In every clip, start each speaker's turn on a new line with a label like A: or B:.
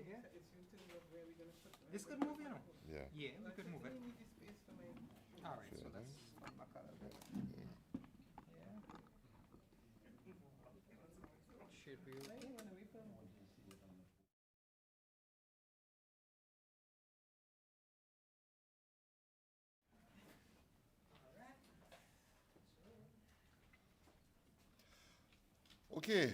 A: Yeah. This could move, you know.
B: Yeah.
A: Yeah, we could move it. All right, so let's come back a little bit. Yeah. Should be okay.
B: Okay.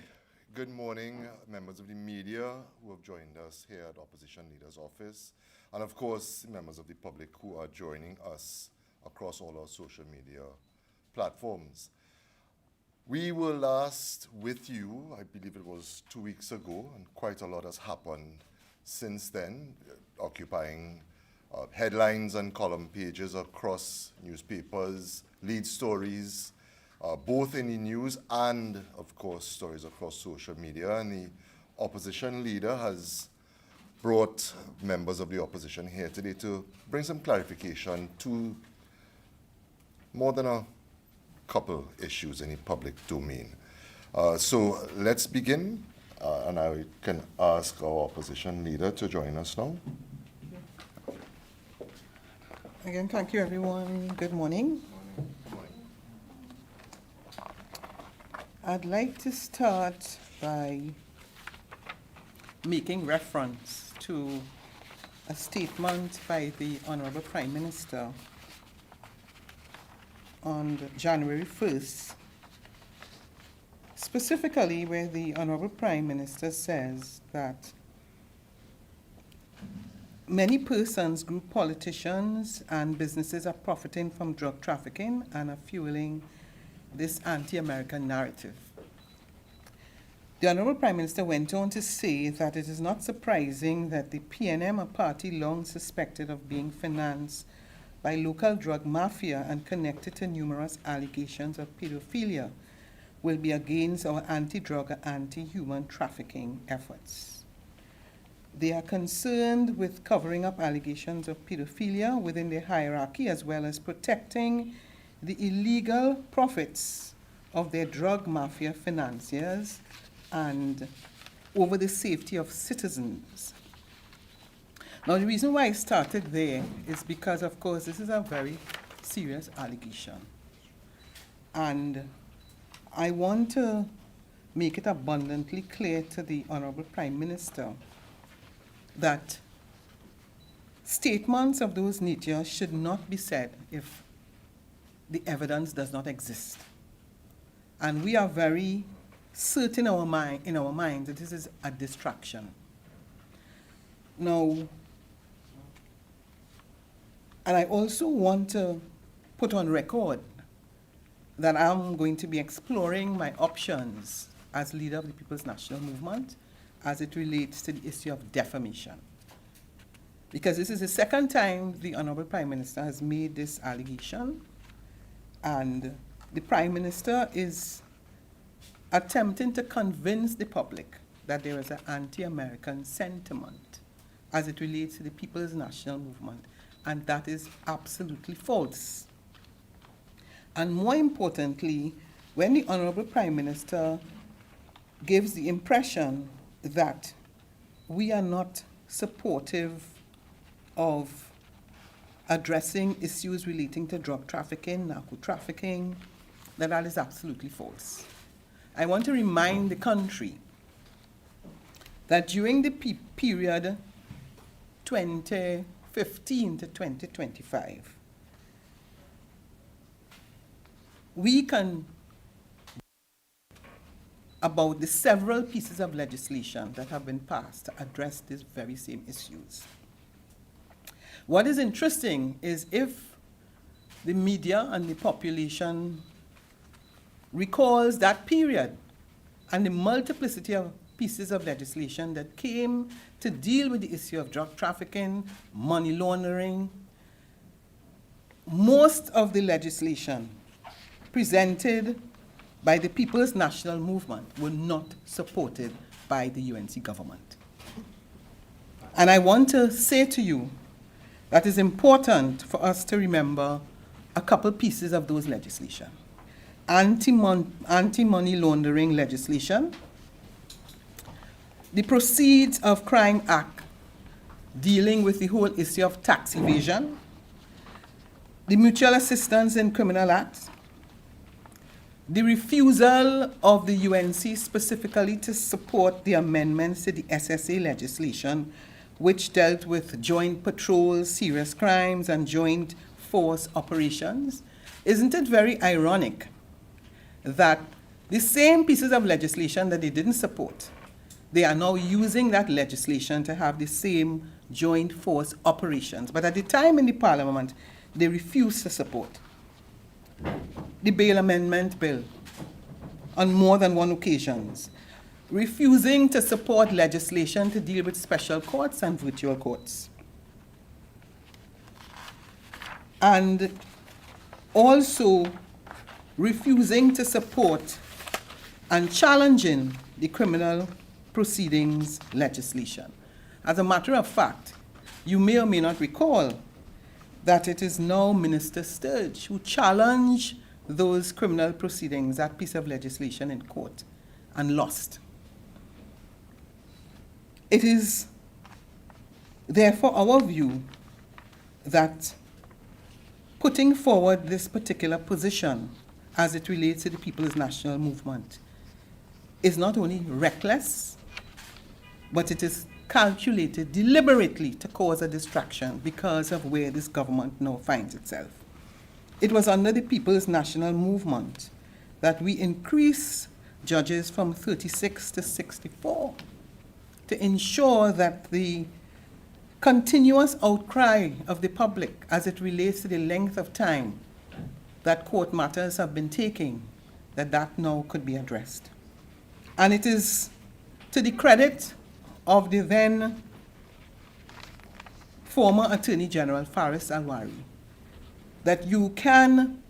B: Good morning, members of the media who have joined us here at Opposition Leader's Office, and of course, members of the public who are joining us across all our social media platforms. We were last with you, I believe it was 2 weeks ago, and quite a lot has happened since then, occupying headlines and column pages across newspapers, lead stories, both in the news and, of course, stories across social media. And the opposition leader has brought members of the opposition here today to bring some clarification to more than a couple issues in the public domain. So let's begin, and I can ask our opposition leader to join us now.
C: Again, thank you, everyone. Good morning. I'd like to start by making reference to a statement by the Honorable Prime Minister on January 1st, specifically where the Honorable Prime Minister says that many persons, group politicians, and businesses are profiting from drug trafficking and are fueling this anti-American narrative. The Honorable Prime Minister went on to say that it is not surprising that the PNM, a party long suspected of being financed by local drug mafia and connected to numerous allegations of pedophilia, will be against our anti-drug and anti-human trafficking efforts. They are concerned with covering up allegations of pedophilia within their hierarchy, as well as protecting the illegal profits of their drug mafia financiers and over the safety of citizens. Now, the reason why I started there is because, of course, this is a very serious allegation. And I want to make it abundantly clear to the Honorable Prime Minister that statements of those nature should not be said if the evidence does not exist. And we are very certain in our minds that this is a distraction. Now, and I also want to put on record that I'm going to be exploring my options as leader of the People's National Movement as it relates to the issue of defamation. Because this is the second time the Honorable Prime Minister has made this allegation, and the Prime Minister is attempting to convince the public that there is an anti-American sentiment as it relates to the People's National Movement, and that is absolutely false. And more importantly, when the Honorable Prime Minister gives the impression that we are not supportive of addressing issues relating to drug trafficking, narco trafficking, that is absolutely false. I want to remind the country that during the period 2015 to 2025, we can about the several pieces of legislation that have been passed to address these very same issues. What is interesting is if the media and the population recalls that period and the multiplicity of pieces of legislation that came to deal with the issue of drug trafficking, money laundering, most of the legislation presented by the People's National Movement were not supported by the UNC government. And I want to say to you that it's important for us to remember a couple pieces of those legislation. Anti-money laundering legislation, the Proceeds of Crime Act dealing with the whole issue of tax evasion, the Mutual Assistance in Criminal Act, the refusal of the UNC specifically to support the amendments to the SSA legislation, which dealt with joint patrols, serious crimes, and joint force operations. Isn't it very ironic that the same pieces of legislation that they didn't support, they are now using that legislation to have the same joint force operations? But at the time in the Parliament, they refused to support the bail amendment bill on more than one occasions, refusing to support legislation to deal with special courts and virtual courts. And also refusing to support and challenging the criminal proceedings legislation. As a matter of fact, you may or may not recall that it is now Minister Sturge who challenged those criminal proceedings, that piece of legislation, in court and lost. It is therefore our view that putting forward this particular position as it relates to the People's National Movement is not only reckless, but it is calculated deliberately to cause a distraction because of where this government now finds itself. It was under the People's National Movement that we increased judges from 36 to 64 to ensure that the continuous outcry of the public as it relates to the length of time that court matters have been taking, that now could be addressed. And it is to the credit of the then former Attorney General Faris Alwari that you can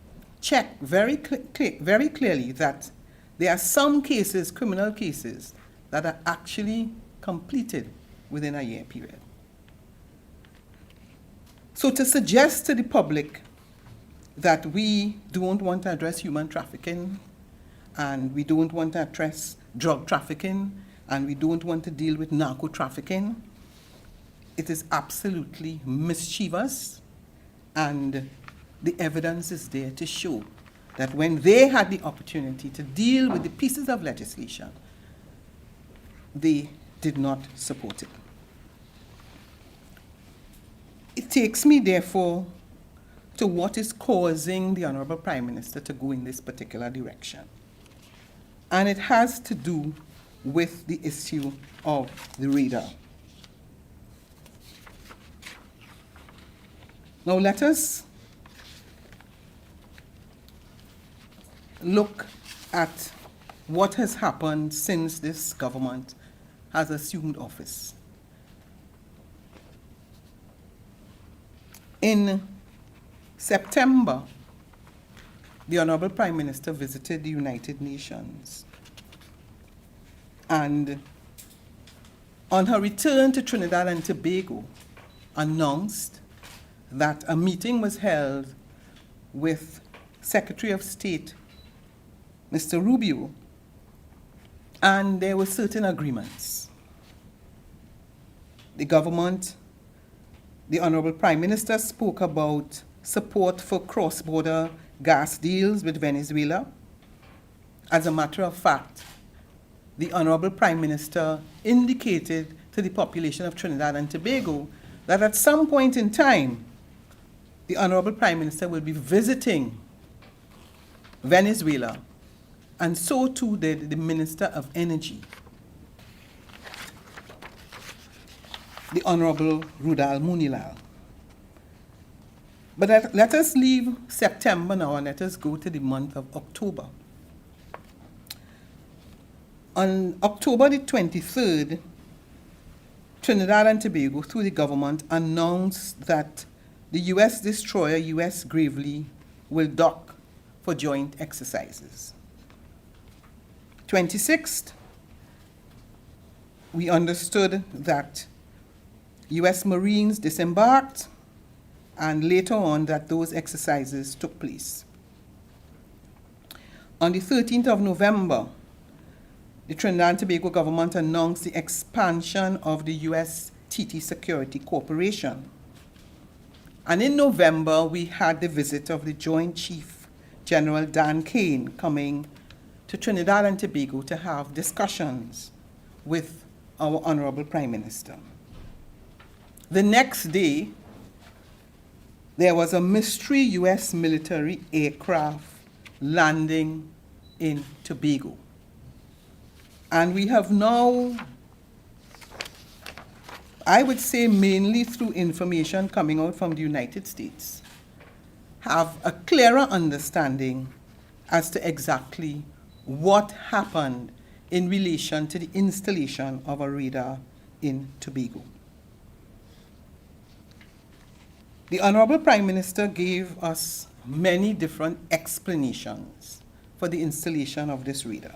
C: check very clearly that there are some cases, criminal cases, that are actually completed within a year period. So to suggest to the public that we don't want to address human trafficking, and we don't want to address drug trafficking, and we don't want to deal with narco trafficking, it is absolutely mischievous, and the evidence is there to show that when they had the opportunity to deal with the pieces of legislation, they did not support it. It takes me, therefore, to what is causing the Honorable Prime Minister to go in this particular direction. And it has to do with the issue of the radar. Now let us look at what has happened since this government has assumed office. In September, the Honorable Prime Minister visited the United Nations. And on her return to Trinidad and Tobago, announced that a meeting was held with Secretary of State, Mr. Rubio, and there were certain agreements. The government, the Honorable Prime Minister spoke about support for cross-border gas deals with Venezuela. As a matter of fact, the Honorable Prime Minister indicated to the population of Trinidad and Tobago that at some point in time, the Honorable Prime Minister will be visiting Venezuela, and so too did the Minister of Energy, the Honorable Rudal Munilal. But let us leave September now and let us go to the month of October. On October the 23rd, Trinidad and Tobago, through the government, announced that the U.S. destroyer U.S. Gravely will dock for joint exercises. 26th, we understood that U.S. Marines disembarked, and later on that those exercises took place. On the 13th of November, the Trinidad and Tobago government announced the expansion of the U.S. TT Security Corporation. And in November, we had the visit of the Joint Chief General Dan Kane coming to Trinidad and Tobago to have discussions with our Honorable Prime Minister. The next day, there was a mystery U.S. military aircraft landing in Tobago. And we have now, I would say mainly through information coming out from the United States, have a clearer understanding as to exactly what happened in relation to the installation of a radar in Tobago. The Honorable Prime Minister gave us many different explanations for the installation of this radar.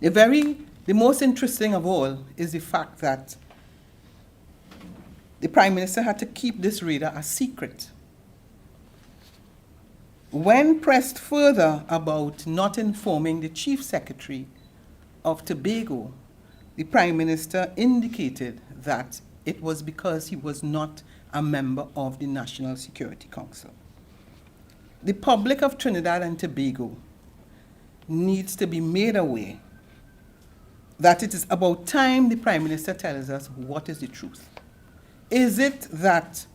C: The most interesting of all is the fact that the Prime Minister had to keep this radar a secret. When pressed further about not informing the Chief Secretary of Tobago, the Prime Minister indicated that it was because he was not a member of the National Security Council. The public of Trinidad and Tobago needs to be made aware that it is about time the Prime Minister tells us what is the truth. Is it that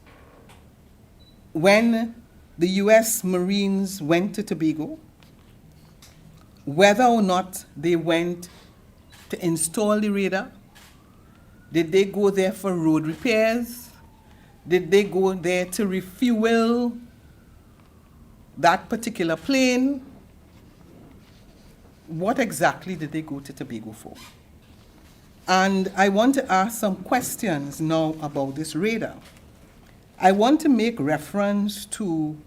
C: when the U.S. Marines went to Tobago, whether or not they went to install the radar? Did they go there for road repairs? Did they go there to refuel that particular plane? What exactly did they go to Tobago for? And I want to ask some questions now about this radar. I want to make reference to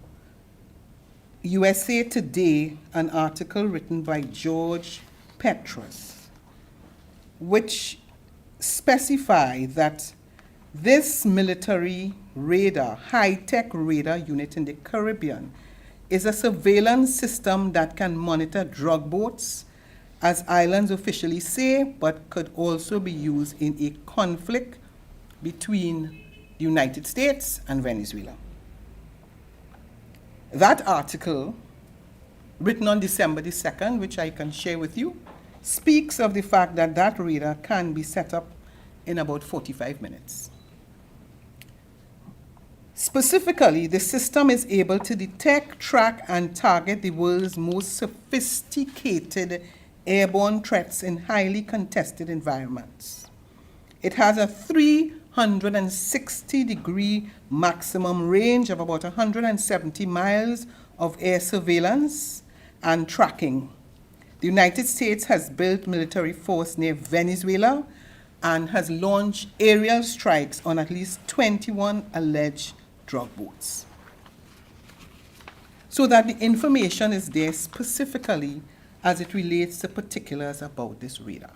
C: USA Today, an article written by George Petrus, which specifies that this military radar, high-tech radar unit in the Caribbean, is a surveillance system that can monitor drug boats, as islands officially say, but could also be used in a conflict between the United States and Venezuela. That article, written on December the 2nd, which I can share with you, speaks of the fact that that radar can be set up in about 45 minutes. Specifically, the system is able to detect, track, and target the world's most sophisticated airborne threats in highly contested environments. It has a 360-degree maximum range of about 170 miles of air surveillance and tracking. The United States has built military force near Venezuela and has launched aerial strikes on at least 21 alleged drug boats. So that the information is there specifically as it relates to particulars about this radar.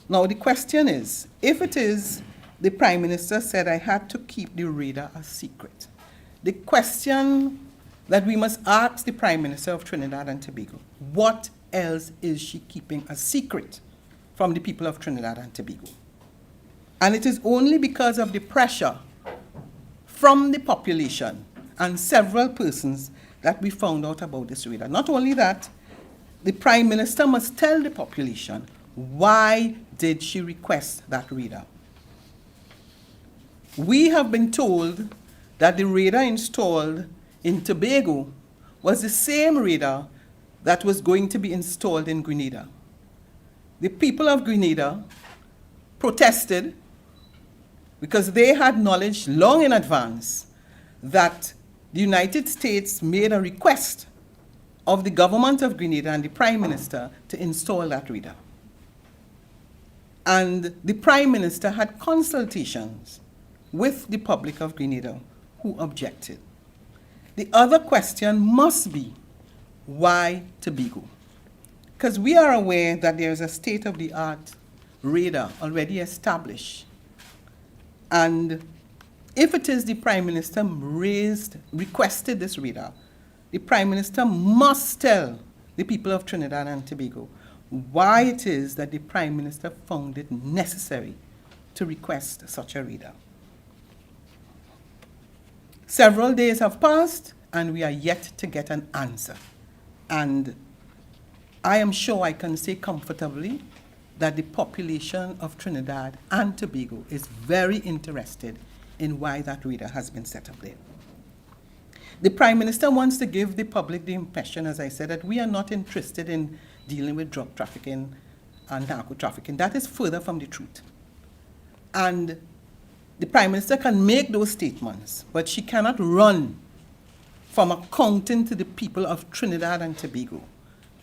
C: Now the question is, if it is the Prime Minister said I had to keep the radar a secret, the question that we must ask the Prime Minister of Trinidad and Tobago, what else is she keeping a secret from the people of Trinidad and Tobago? And it is only because of the pressure from the population and several persons that we found out about this radar. Not only that, the Prime Minister must tell the population why did she request that radar. We have been told that the radar installed in Tobago was the same radar that was going to be installed in Grenada. The people of Grenada protested because they had knowledge long in advance that the United States made a request of the government of Grenada and the Prime Minister to install that radar. And the Prime Minister had consultations with the public of Grenada who objected. The other question must be, why Tobago? Because we are aware that there is a state-of-the-art radar already established. And if it is the Prime Minister requested this radar, the Prime Minister must tell the people of Trinidad and Tobago why it is that the Prime Minister found it necessary to request such a reader. Several days have passed and we are yet to get an answer. And I am sure I can say comfortably that the population of Trinidad and Tobago is very interested in why that reader has been set up there. The Prime Minister wants to give the public the impression, as I said, that we are not interested in dealing with drug trafficking and narco trafficking. That is further from the truth. And the Prime Minister can make those statements, but she cannot run from accounting to the people of Trinidad and Tobago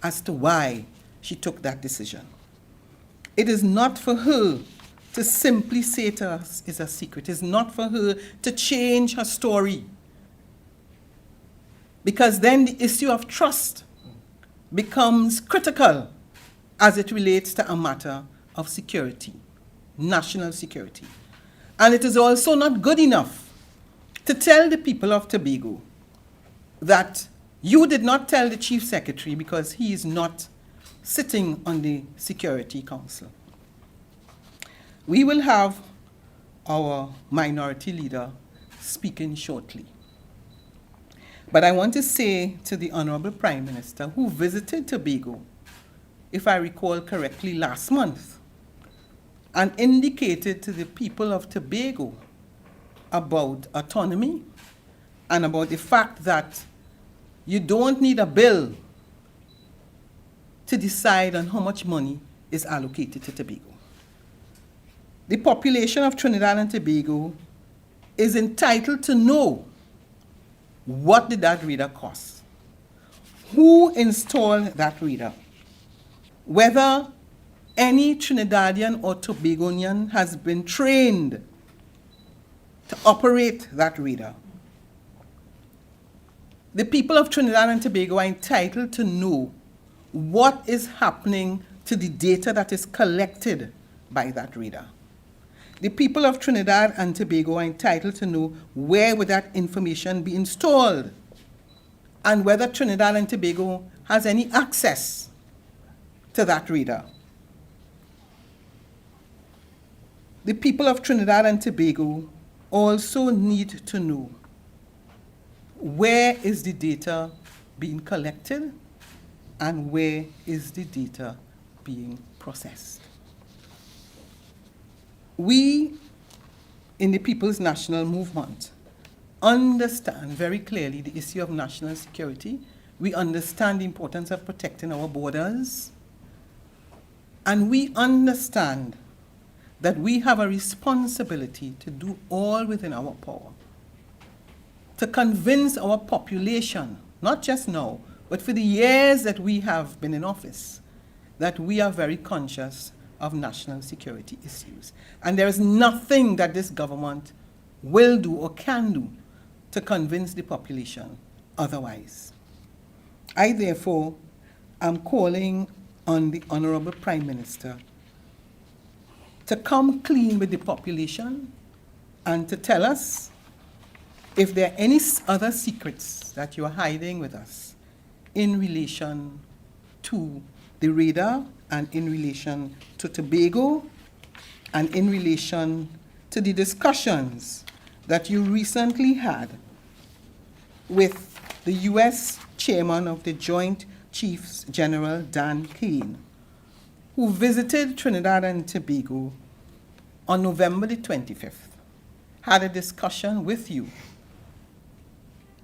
C: as to why she took that decision. It is not for her to simply say to us it's a secret. It's not for her to change her story. Because then the issue of trust becomes critical as it relates to a matter of security, national security. And it is also not good enough to tell the people of Tobago that you did not tell the Chief Secretary because he is not sitting on the Security Council. We will have our minority leader speaking shortly. But I want to say to the Honorable Prime Minister, who visited Tobago, if I recall correctly, last month, and indicated to the people of Tobago about autonomy and about the fact that you don't need a bill to decide on how much money is allocated to Tobago. The population of Trinidad and Tobago is entitled to know what did that reader cost, who installed that reader, whether any Trinidadian or Tobagonian has been trained to operate that reader. The people of Trinidad and Tobago are entitled to know what is happening to the data that is collected by that reader. The people of Trinidad and Tobago are entitled to know where would that information be installed and whether Trinidad and Tobago has any access to that reader. The people of Trinidad and Tobago also need to know where is the data being collected and where is the data being processed. We in the People's National Movement understand very clearly the issue of national security. We understand the importance of protecting our borders. And we understand that we have a responsibility to do all within our power to convince our population, not just now, but for the years that we have been in office, that we are very conscious of national security issues. And there is nothing that this government will do or can do to convince the population otherwise. I therefore am calling on the Honorable Prime Minister to come clean with the population and to tell us if there are any other secrets that you are hiding with us in relation to the radar and in relation to Tobago and in relation to the discussions that you recently had with the U.S. Chairman of the Joint Chiefs, General Dan Kane, who visited Trinidad and Tobago on November the 25th, had a discussion with you.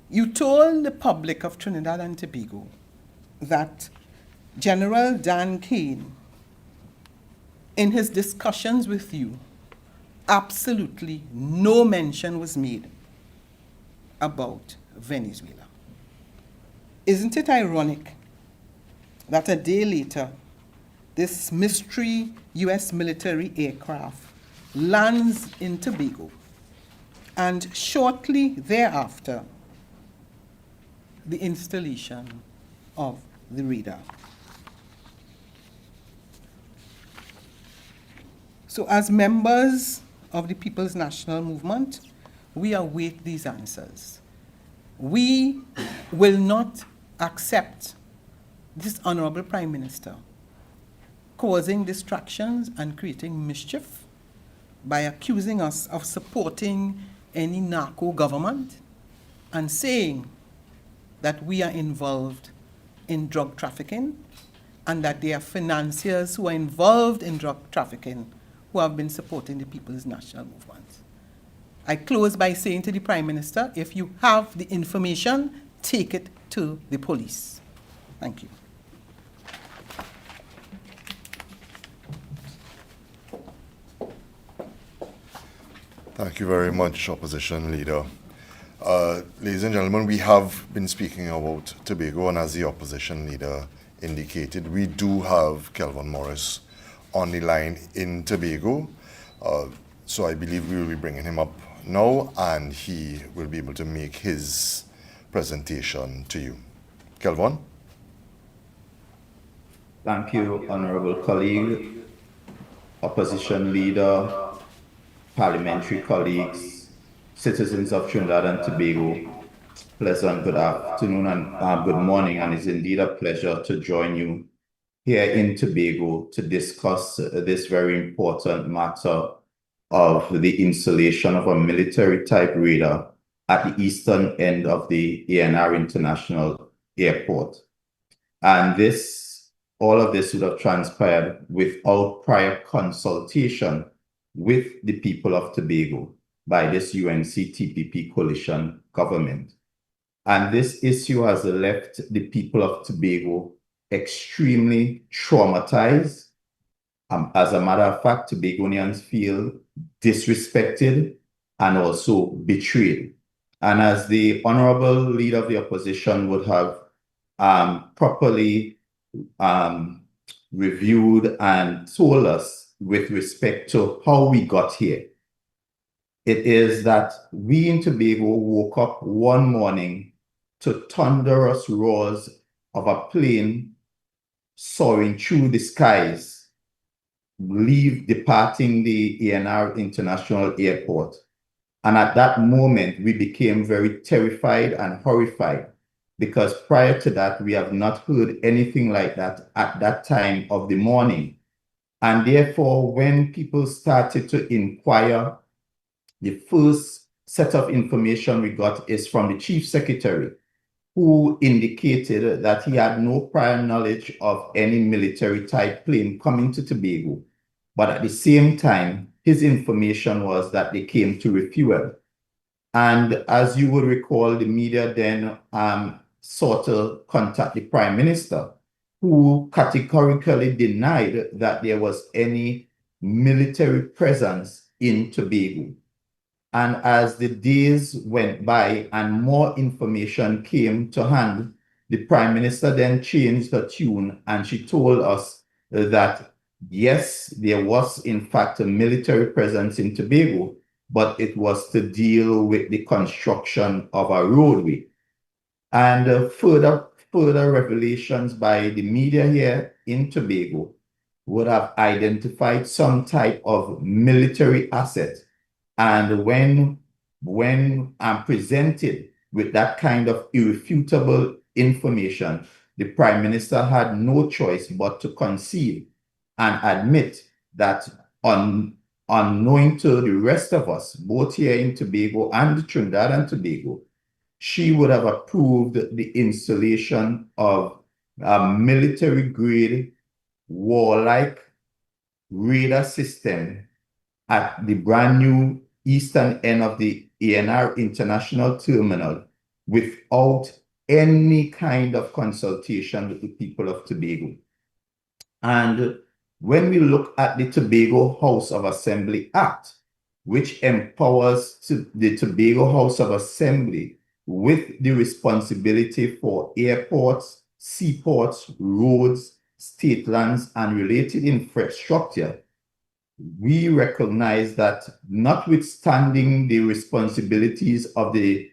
C: You told the public of Trinidad and Tobago that General Dan Kane, in his discussions with you, absolutely no mention was made about Venezuela. Isn't it ironic that a day later, this mystery U.S. military aircraft lands in Tobago, and shortly thereafter, the installation of the radar? So as members of the People's National Movement, we await these answers. We will not accept this Honorable Prime Minister causing distractions and creating mischief by accusing us of supporting any narco government and saying that we are involved in drug trafficking and that they are financiers who are involved in drug trafficking who have been supporting the People's National Movement. I close by saying to the Prime Minister, if you have the information, take it to the police. Thank you.
B: Thank you very much, Opposition Leader. Ladies and gentlemen, we have been speaking about Tobago, and as the Opposition Leader indicated, we do have Kelvin Morris on the line in Tobago. So I believe we will be bringing him up now, and he will be able to make his presentation to you. Kelvin?
D: Thank you, Honorable colleague, Opposition Leader, parliamentary colleagues, citizens of Trinidad and Tobago. Pleasant good afternoon and good morning, and it's indeed a pleasure to join you here in Tobago to discuss this very important matter of the installation of a military-type radar at the eastern end of the ANR International Airport. And all of this would have transpired without prior consultation with the people of Tobago by this UNC-TPP coalition government. And this issue has left the people of Tobago extremely traumatized. As a matter of fact, Tobagonians feel disrespected and also betrayed. And as the Honorable Leader of the Opposition would have properly reviewed and told us with respect to how we got here, it is that we in Tobago woke up one morning to thunderous roars of a plane soaring through the skies, departing the ANR International Airport. And at that moment, we became very terrified and horrified, because prior to that, we have not heard anything like that at that time of the morning. And therefore, when people started to inquire, the first set of information we got is from the Chief Secretary, who indicated that he had no prior knowledge of any military-type plane coming to Tobago. But at the same time, his information was that they came to refuel. And as you would recall, the media then sought to contact the Prime Minister, who categorically denied that there was any military presence in Tobago. And as the days went by and more information came to hand, the Prime Minister then changed her tune, and she told us that yes, there was in fact a military presence in Tobago, but it was to deal with the construction of a roadway. And further revelations by the media here in Tobago would have identified some type of military asset. And when I'm presented with that kind of irrefutable information, the Prime Minister had no choice but to concede and admit that unknowing to the rest of us, both here in Tobago and Trinidad and Tobago, she would have approved the installation of a military-grade warlike radar system at the brand new eastern end of the ANR International Terminal without any kind of consultation with the people of Tobago. And when we look at the Tobago House of Assembly Act, which empowers the Tobago House of Assembly with the responsibility for airports, seaports, roads, state lands, and related infrastructure, we recognize that notwithstanding the responsibilities of the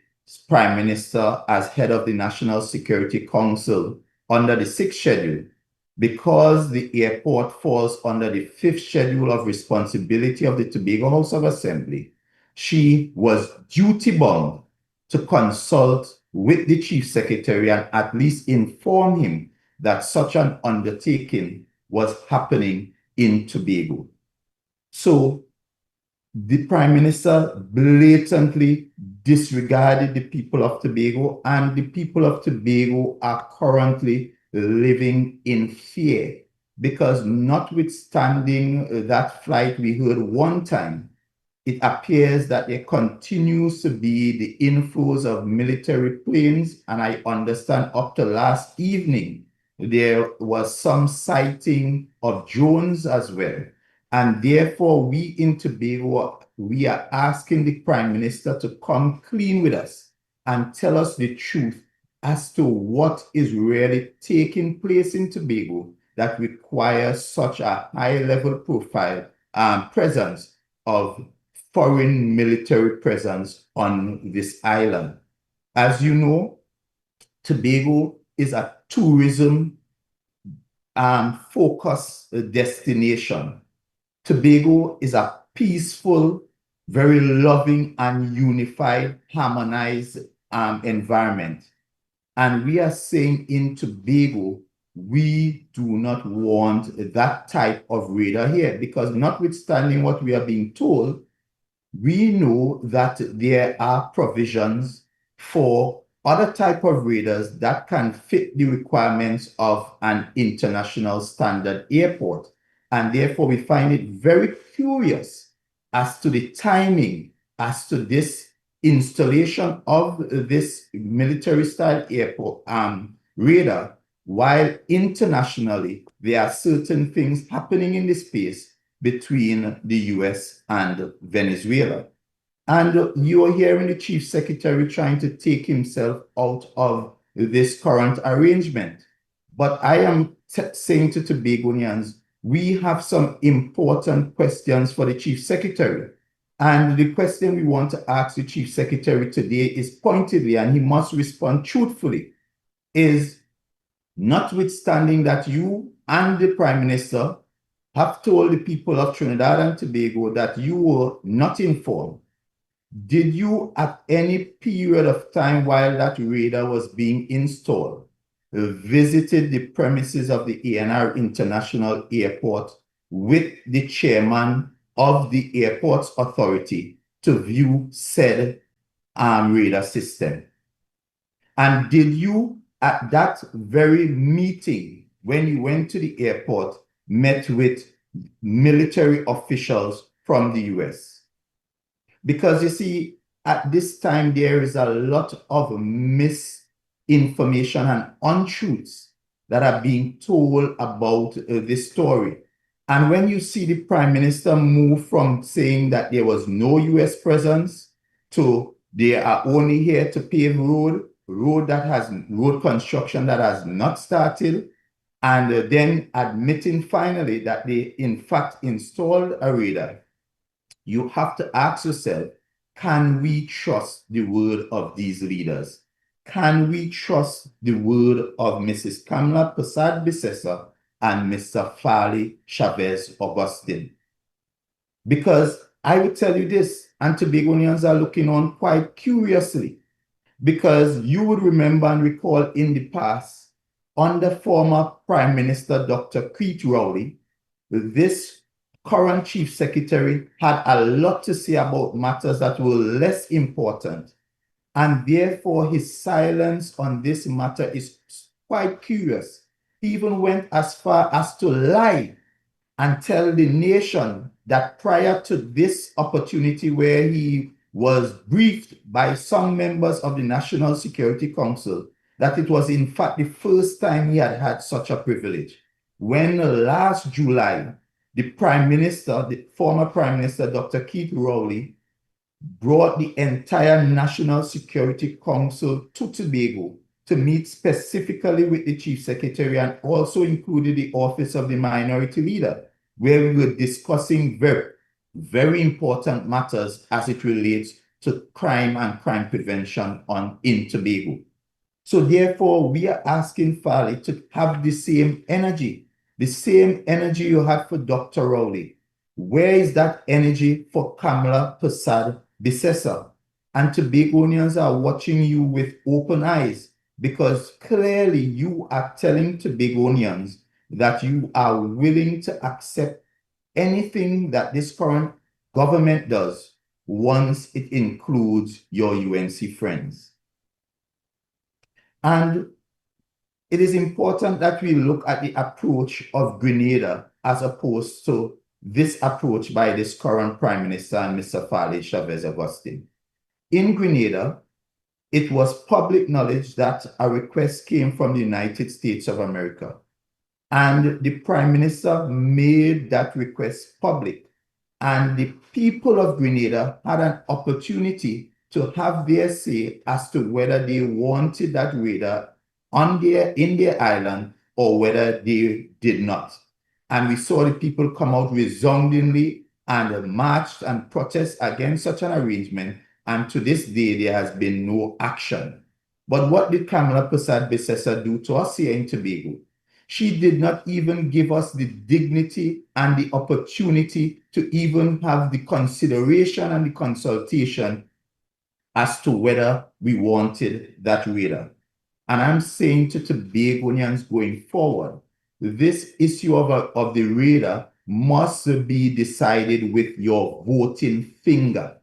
D: Prime Minister as head of the National Security Council under the 6th schedule, because the airport falls under the 5th schedule of responsibility of the Tobago House of Assembly, she was duty-bound to consult with the Chief Secretary and at least inform him that such an undertaking was happening in Tobago. So the Prime Minister blatantly disregarded the people of Tobago, and the people of Tobago are currently living in fear because, notwithstanding that flight we heard one time, it appears that there continues to be the inflows of military planes, and I understand up to last evening there was some sighting of drones as well. And therefore, we in Tobago, we are asking the Prime Minister to come clean with us and tell us the truth as to what is really taking place in Tobago that requires such a high-level profile presence of foreign military presence on this island. As you know, Tobago is a tourism focused destination. Tobago is a peaceful, very loving and unified, harmonized environment. And we are saying in Tobago, we do not want that type of radar here, because notwithstanding what we are being told, we know that there are provisions for other type of radars that can fit the requirements of an international standard airport. And therefore, we find it very curious as to the timing, as to this installation of this military-style airport radar, while internationally, there are certain things happening in the space between the US and Venezuela. And you are hearing the Chief Secretary trying to take himself out of this current arrangement. But I am saying to Tobagonians, we have some important questions for the Chief Secretary. And the question we want to ask the Chief Secretary today is pointedly, and he must respond truthfully, is notwithstanding that you and the Prime Minister have told the people of Trinidad and Tobago that you were not informed, did you at any period of time while that radar was being installed visited the premises of the ANR International Airport with the chairman of the Airports Authority to view said radar system? And did you at that very meeting, when you went to the airport, met with military officials from the US? Because you see, at this time, there is a lot of misinformation and untruths that are being told about this story. And when you see the Prime Minister move from saying that there was no US presence to they are only here to pave road construction that has not started, and then admitting finally that they in fact installed a radar, you have to ask yourself, can we trust the word of these leaders? Can we trust the word of Mrs. Kamla Persad-Bissessar and Mr. Farley Chavez Augustine? Because I will tell you this, and Tobagonians are looking on quite curiously, because you would remember and recall in the past, under former Prime Minister Dr. Keith Rowley, this current Chief Secretary had a lot to say about matters that were less important. And therefore, his silence on this matter is quite curious. He even went as far as to lie and tell the nation that prior to this opportunity, where he was briefed by some members of the National Security Council, that it was in fact the first time he had had such a privilege. When last July, the Prime Minister, the former Prime Minister, Dr. Keith Rowley, brought the entire National Security Council to Tobago to meet specifically with the Chief Secretary, and also included the Office of the Minority Leader, where we were discussing very important matters as it relates to crime and crime prevention in Tobago. So therefore, we are asking Farley to have the same energy you had for Dr. Rowley. Where is that energy for Kamla Persad-Bissessar? And Tobagonians are watching you with open eyes, because clearly you are telling Tobagonians that you are willing to accept anything that this current government does once it includes your UNC friends. And it is important that we look at the approach of Grenada as opposed to this approach by this current Prime Minister and Mr. Fale Chavez-Augustin. In Grenada, it was public knowledge that a request came from the United States of America, and the Prime Minister made that request public, and the people of Grenada had an opportunity to have their say as to whether they wanted that radar in their island or whether they did not. And we saw the people come out resoundingly and marched and protest against such an arrangement. And to this day, there has been no action. But what did Kamala Persad-Bissessar do to us here in Tobago? She did not even give us the dignity and the opportunity to even have the consideration and the consultation as to whether we wanted that radar. And I'm saying to Tobagonians going forward, this issue of the radar must be decided with your voting finger.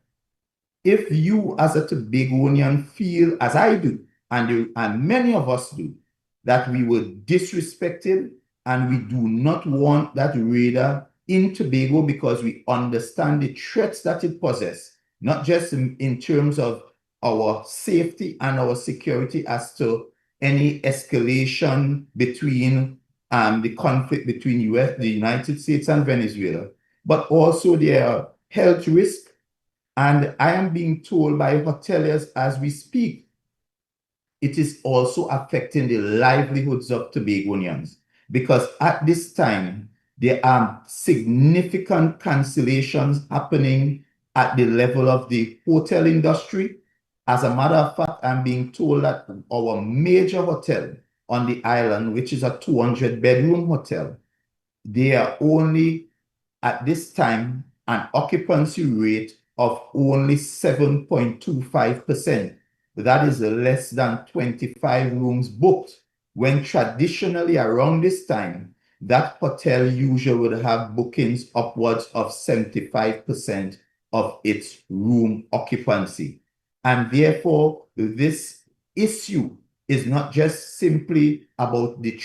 D: If you as a Tobagonian feel, as I do, and many of us do, that we were disrespected and we do not want that radar in Tobago because we understand the threats that it possesses, not just in terms of our safety and our security as to any escalation between the conflict between the United States and Venezuela, but also their health risk. And I am being told by hoteliers as we speak, it is also affecting the livelihoods of Tobagonians, because at this time, there are significant cancellations happening at the level of the hotel industry. As a matter of fact, I'm being told that our major hotel on the island, which is a 200-bedroom hotel, they are only, at this time, an occupancy rate of only 7.25%. That is less than 25 rooms booked, when traditionally around this time, that hotel usually would have bookings upwards of 75% of its room occupancy. And therefore, this issue is not just simply about the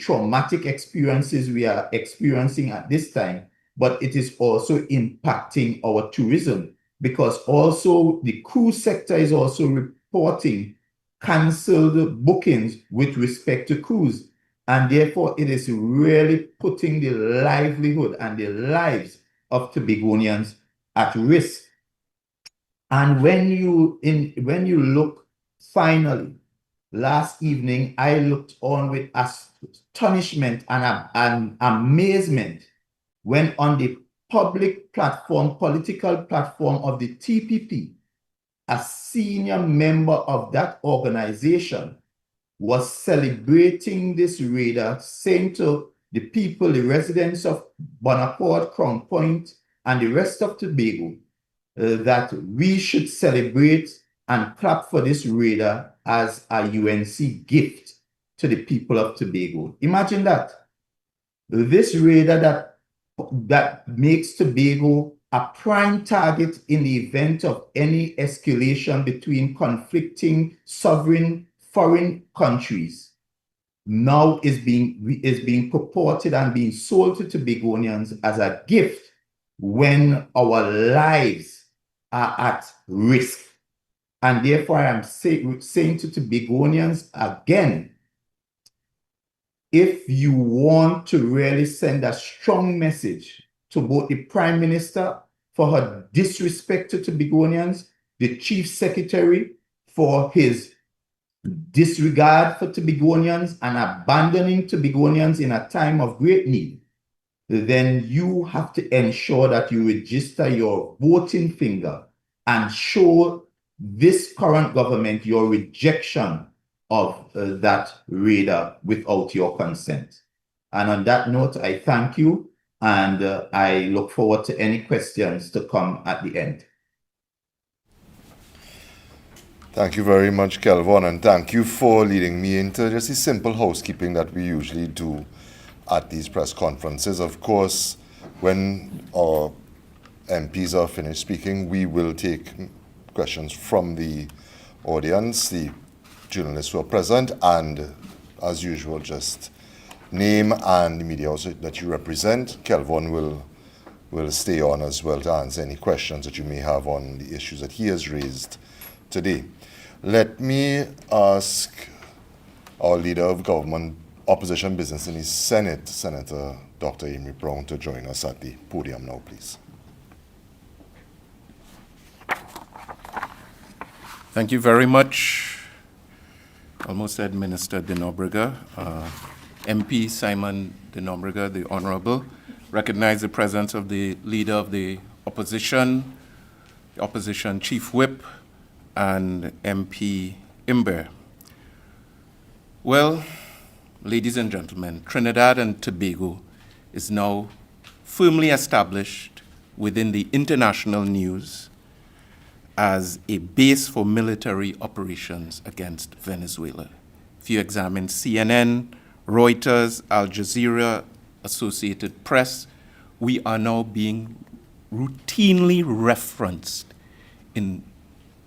D: traumatic experiences we are experiencing at this time, but it is also impacting our tourism, because also the cruise sector is also reporting cancelled bookings with respect to cruise. And therefore, it is really putting the livelihood and the lives of Tobagonians at risk. And when you look, finally, last evening, I looked on with astonishment and amazement when on the political platform of the TPP, a senior member of that organization was celebrating this radar, saying to the people, the residents of Bonaparte, Crown Point, and the rest of Tobago, that we should celebrate and clap for this radar as a UNC gift to the people of Tobago. Imagine that. This radar that makes Tobago a prime target in the event of any escalation between conflicting sovereign foreign countries, now is being purported and being sold to Tobagonians as a gift when our lives are at risk. And therefore, I am saying to Tobagonians again, if you want to really send a strong message to both the Prime Minister for her disrespect to Tobagonians, the Chief Secretary for his disregard for Tobagonians and abandoning Tobagonians in a time of great need, then you have to ensure that you register your voting finger and show this current government your rejection of that radar without your consent. And on that note, I thank you, and I look forward to any questions to come at the end.
B: Thank you very much, Kelvon, and thank you for leading me into just the simple housekeeping that we usually do at these press conferences. Of course, when our MPs are finished speaking, we will take questions from the audience, the journalists who are present, and as usual, just name and the media also that you represent. Kelvin will stay on as well to answer any questions that you may have on the issues that he has raised today. Let me ask our Leader of Government Opposition Business in the Senate, Senator Dr. Amy Brown, to join us at the podium now, please.
E: Thank you very much. Almost said Minister De Nobrega. MP Simon De Nobrega, the Honorable, recognize the presence of the Leader of the Opposition Chief Whip, and MP Imber. Well, ladies and gentlemen, Trinidad and Tobago is now firmly established within the international news as a base for military operations against Venezuela. If you examine CNN, Reuters, Al Jazeera, Associated Press, we are now being routinely referenced in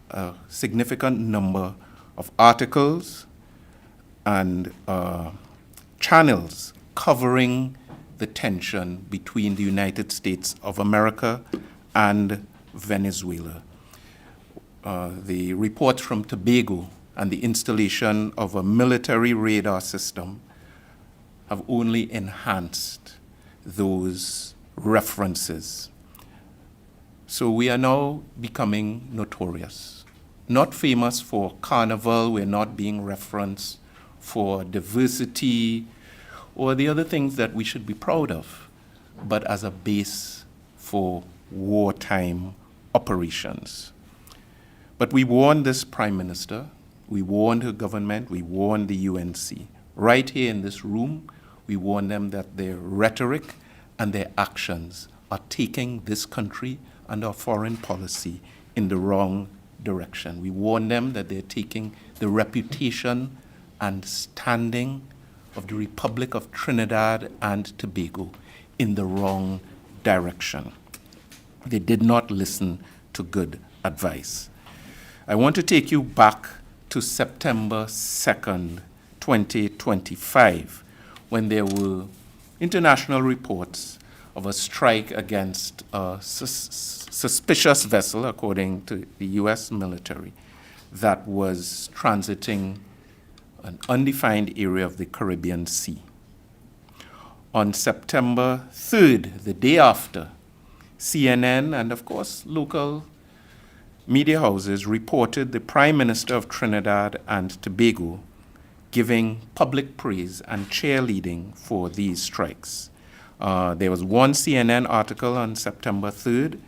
E: a significant number of articles and channels covering the tension between the United States of America and Venezuela. The reports from Tobago and the installation of a military radar system have only enhanced those references. So we are now becoming notorious. Not famous for carnival, we're not being referenced for diversity or the other things that we should be proud of, but as a base for wartime operations. But we warned this Prime Minister, we warned her government, we warned the UNC. Right here in this room, we warn them that their rhetoric and their actions are taking this country and our foreign policy in the wrong direction. We warn them that they're taking the reputation and standing of the Republic of Trinidad and Tobago in the wrong direction. They did not listen to good advice. I want to take you back to September 2nd, 2025, when there were international reports of a strike against a suspicious vessel, according to the US military, that was transiting an undefined area of the Caribbean Sea. On September 3rd, the day after, CNN and, of course, local media houses reported the Prime Minister of Trinidad and Tobago giving public praise and cheerleading for these strikes. There was one CNN article on September 3rd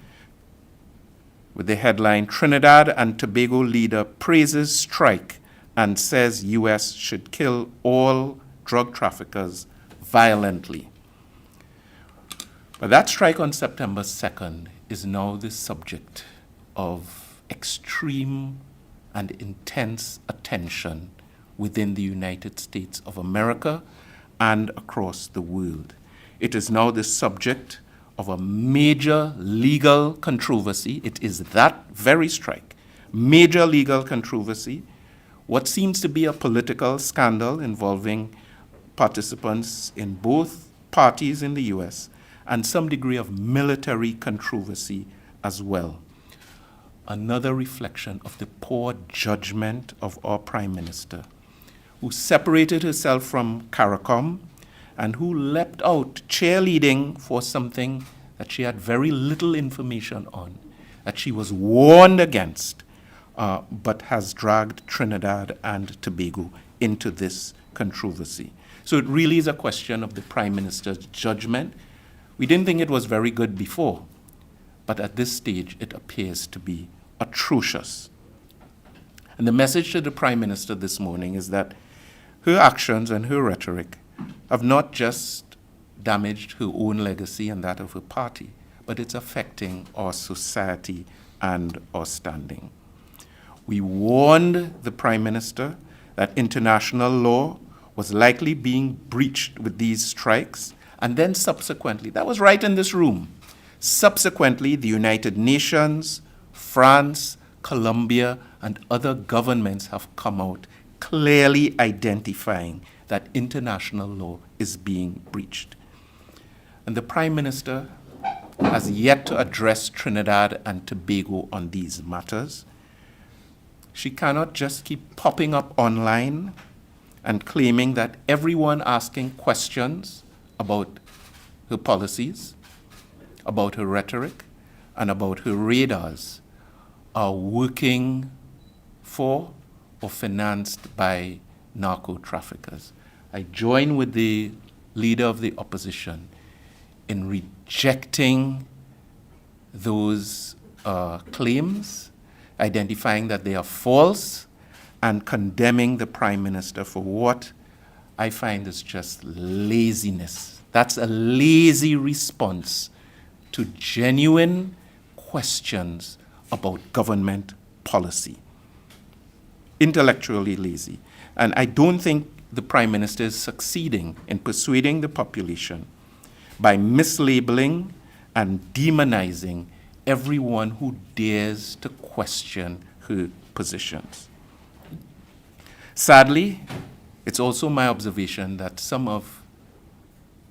E: with the headline, Trinidad and Tobago leader praises strike and says US should kill all drug traffickers violently. But that strike on September 2nd is now the subject of extreme and intense attention within the United States of America and across the world. It is now the subject of a major legal controversy. It is that very strike, major legal controversy, what seems to be a political scandal involving participants in both parties in the US, and some degree of military controversy as well. Another reflection of the poor judgment of our Prime Minister, who separated herself from CARICOM and who leapt out cheerleading for something that she had very little information on, that she was warned against, but has dragged Trinidad and Tobago into this controversy. So it really is a question of the Prime Minister's judgment. We didn't think it was very good before, but at this stage it appears to be atrocious. And the message to the Prime Minister this morning is that her actions and her rhetoric have not just damaged her own legacy and that of her party, but it's affecting our society and our standing. We warned the Prime Minister that international law was likely being breached with these strikes, and then subsequently, that was right in this room, Subsequently, the United Nations, France, Colombia, and other governments have come out clearly identifying that international law is being breached. And the Prime Minister has yet to address Trinidad and Tobago on these matters. She cannot just keep popping up online and claiming that everyone asking questions about her policies, about her rhetoric, and about her radars are working for or financed by narco traffickers. I join with the leader of the opposition in rejecting those claims, identifying that they are false, and condemning the Prime Minister for what I find is just laziness. That's a lazy response to genuine questions about government policy. Intellectually lazy. And I don't think the Prime Minister is succeeding in persuading the population by mislabeling and demonizing everyone who dares to question her positions. Sadly, it's also my observation that some of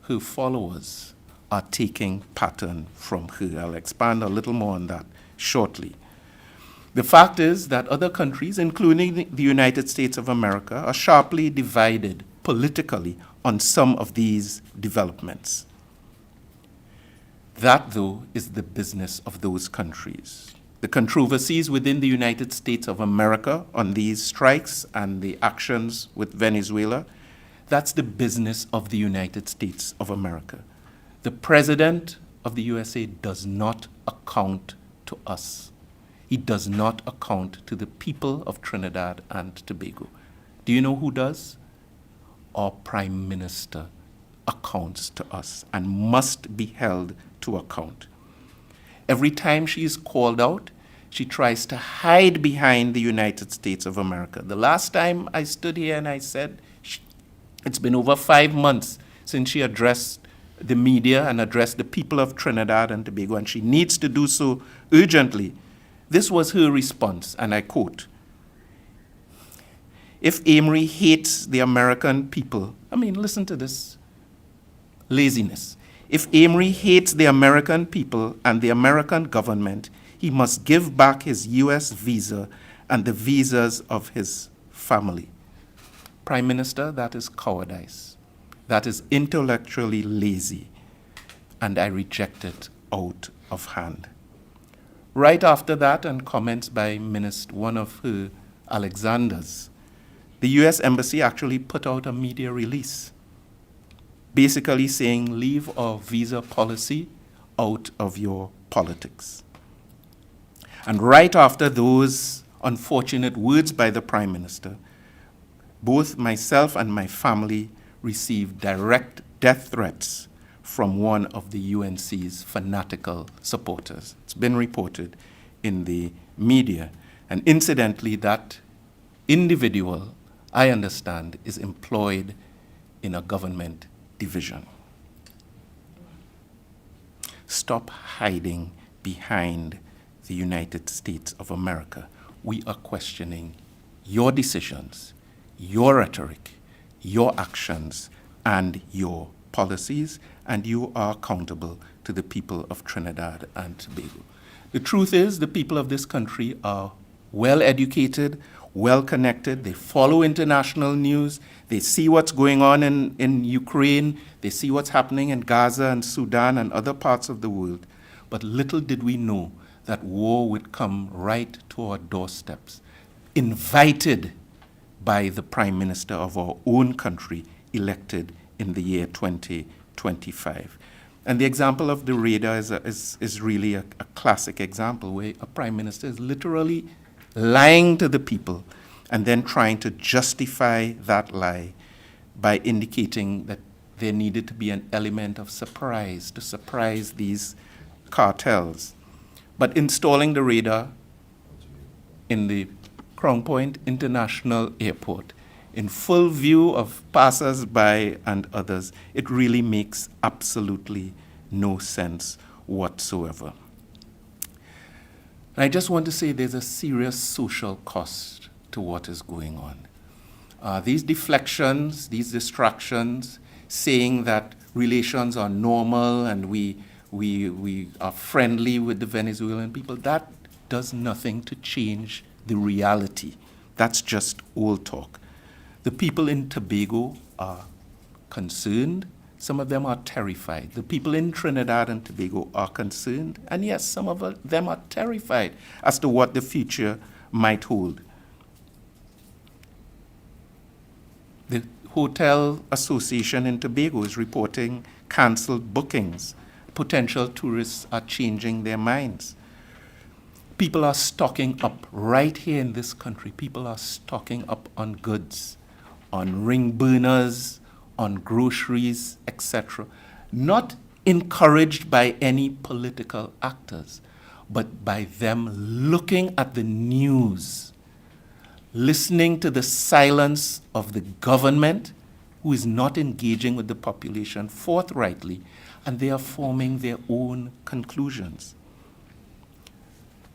E: her followers are taking pattern from her. I'll expand a little more on that shortly. The fact is that other countries, including the United States of America, are sharply divided politically on some of these developments. That, though, is the business of those countries. The controversies within the United States of America on these strikes and the actions with Venezuela, that's the business of the United States of America. The President of the USA does not account to us. He does not account to the people of Trinidad and Tobago. Do you know who does? Our Prime Minister accounts to us and must be held to account. Every time she is called out, she tries to hide behind the United States of America. The last time I stood here and I said, it's been over 5 months since she addressed the media and addressed the people of Trinidad and Tobago, and she needs to do so urgently. This was her response, and I quote, "If Amory hates the American people," I mean, listen to this laziness. "If Amory hates the American people and the American government, he must give back his US visa and the visas of his family." Prime Minister, that is cowardice. That is intellectually lazy, and I reject it out of hand. Right after that, and comments by one of her Alexanders, the US Embassy actually put out a media release, basically saying, leave our visa policy out of your politics. And right after those unfortunate words by the Prime Minister, both myself and my family received direct death threats from one of the UNC's fanatical supporters. It's been reported in the media. And incidentally, that individual, I understand, is employed in a government division. Stop hiding behind the United States of America. We are questioning your decisions, your rhetoric, your actions, and your policies, and you are accountable to the people of Trinidad and Tobago. The truth is, the people of this country are well educated, well connected. They follow international news. They see what's going on in Ukraine. They see what's happening in Gaza and Sudan and other parts of the world. But little did we know that war would come right to our doorsteps, invited by the Prime Minister of our own country, elected in the year 2025. And the example of the radar is really a classic example where a Prime Minister is literally lying to the people and then trying to justify that lie by indicating that there needed to be an element of surprise to surprise these cartels. But installing the radar in the Crown Point International Airport in full view of passers-by and others, it really makes absolutely no sense whatsoever. And I just want to say there's a serious social cost to what is going on. These deflections, these distractions, saying that relations are normal and we are friendly with the Venezuelan people, that does nothing to change the reality. That's just old talk. The people in Tobago are concerned. Some of them are terrified. The people in Trinidad and Tobago are concerned. And yes, some of them are terrified as to what the future might hold. The Hotel Association in Tobago is reporting canceled bookings. Potential tourists are changing their minds. People are stocking up right here in this country. People are stocking up on goods, on ring burners, on groceries, etc. Not encouraged by any political actors, but by them looking at the news, listening to the silence of the government, who is not engaging with the population forthrightly, and they are forming their own conclusions.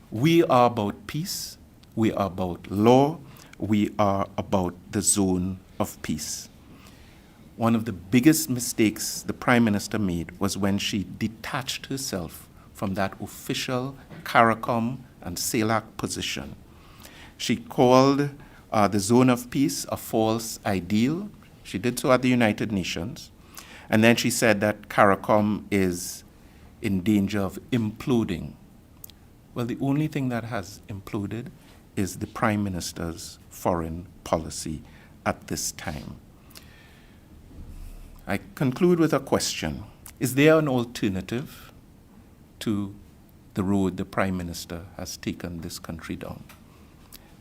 E: We are about peace, we are about law, we are about the zone of peace. One of the biggest mistakes the Prime Minister made was when she detached herself from that official CARICOM and CELAC position. She called the zone of peace a false ideal. She did so at the United Nations. And then she said that CARICOM is in danger of imploding. Well, the only thing that has imploded is the Prime Minister's foreign policy at this time. I conclude with a question. Is there an alternative to the road the Prime Minister has taken this country down?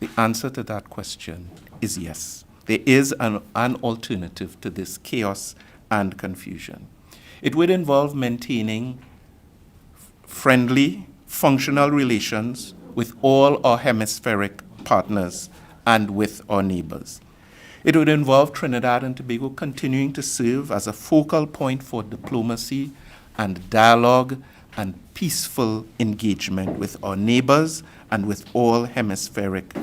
E: The answer to that question is yes. There is an alternative to this chaos and confusion. It would involve maintaining friendly, functional relations with all our hemispheric partners and with our neighbors. It would involve Trinidad and Tobago continuing to serve as a focal point for diplomacy and dialogue and peaceful engagement with our neighbors and with all hemispheric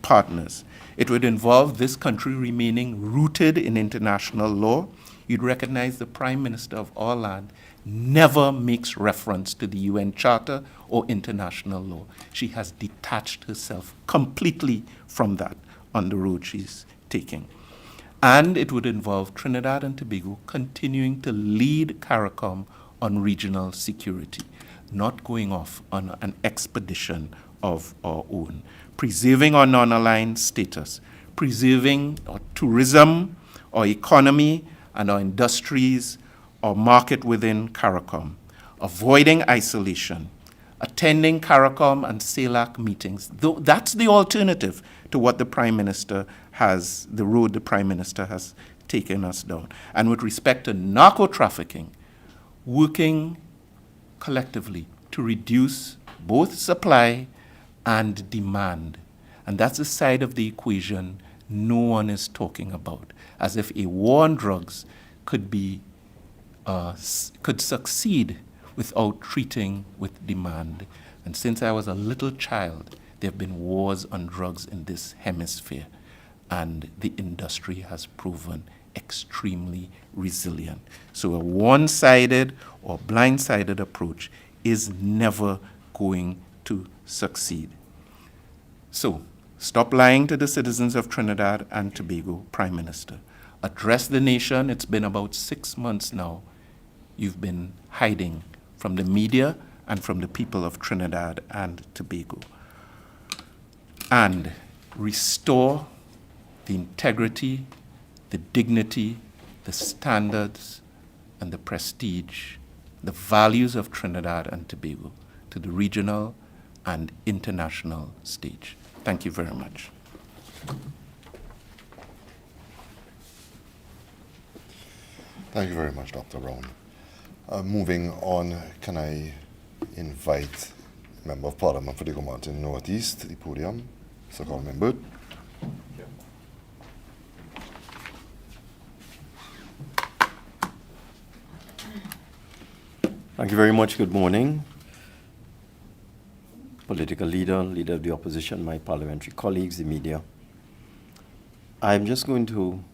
E: partners. It would involve this country remaining rooted in international law. You'd recognize the Prime Minister of our land never makes reference to the UN Charter or international law. She has detached herself completely from that on the road she's taking. And it would involve Trinidad and Tobago continuing to lead CARICOM on regional security, not going off on an expedition of our own, preserving our non-aligned status, preserving our tourism, our economy, and our industries, our market within CARICOM, avoiding isolation, attending CARICOM and CELAC meetings. That's the alternative to what the Prime Minister has, the road the Prime Minister has taken us down. And with respect to narco-trafficking, working collectively to reduce both supply and demand. And that's a side of the equation no one is talking about, as if a war on drugs could succeed without treating with demand. And since I was a little child, there have been wars on drugs in this hemisphere, and the industry has proven extremely resilient. So a one-sided or blind-sided approach is never going to succeed. So stop lying to the citizens of Trinidad and Tobago, Prime Minister. Address the nation. It's been about 6 months now. You've been hiding from the media and from the people of Trinidad and Tobago. And restore the integrity, the dignity, the standards, and the prestige, the values of Trinidad and Tobago to the regional and international stage. Thank you very much.
B: Thank you very much, Dr. Brown. Moving on, can I invite Member of Parliament for the Gomartin Northeast to the podium, Sir Colin Burt.
F: Thank you very much. Good morning. Political leader, leader of the opposition, my parliamentary colleagues, the media. I'm just going to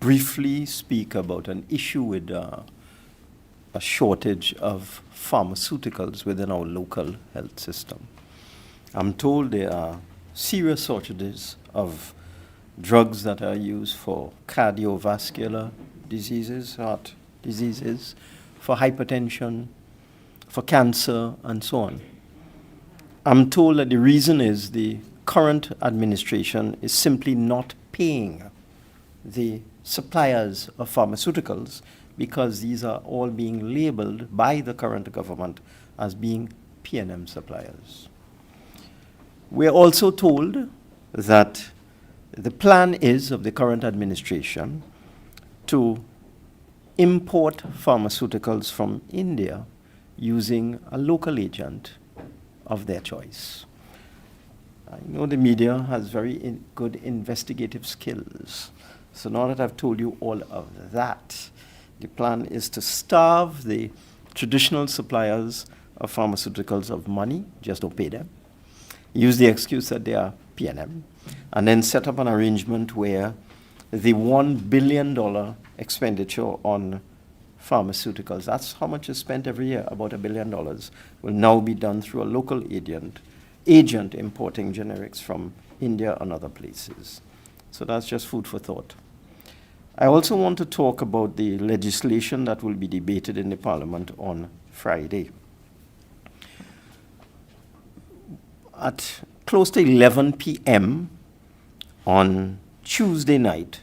F: briefly speak about an issue with a shortage of pharmaceuticals within our local health system. I'm told there are serious shortages of drugs that are used for cardiovascular diseases, heart diseases, for hypertension, for cancer, and so on. I'm told that the reason is the current administration is simply not paying the suppliers of pharmaceuticals because these are all being labeled by the current government as being P&M suppliers. We're also told that the plan is of the current administration to import pharmaceuticals from India using a local agent of their choice. I know the media has very good investigative skills. So now that I've told you all of that, the plan is to starve the traditional suppliers of pharmaceuticals of money, just don't pay them, use the excuse that they are P&M, and then set up an arrangement where the $1 billion expenditure on pharmaceuticals, that's how much is spent every year, about $1 billion, will now be done through a local agent importing generics from India and other places. So that's just food for thought. I also want to talk about the legislation that will be debated in the Parliament on Friday. At close to 11 p.m. on Tuesday night,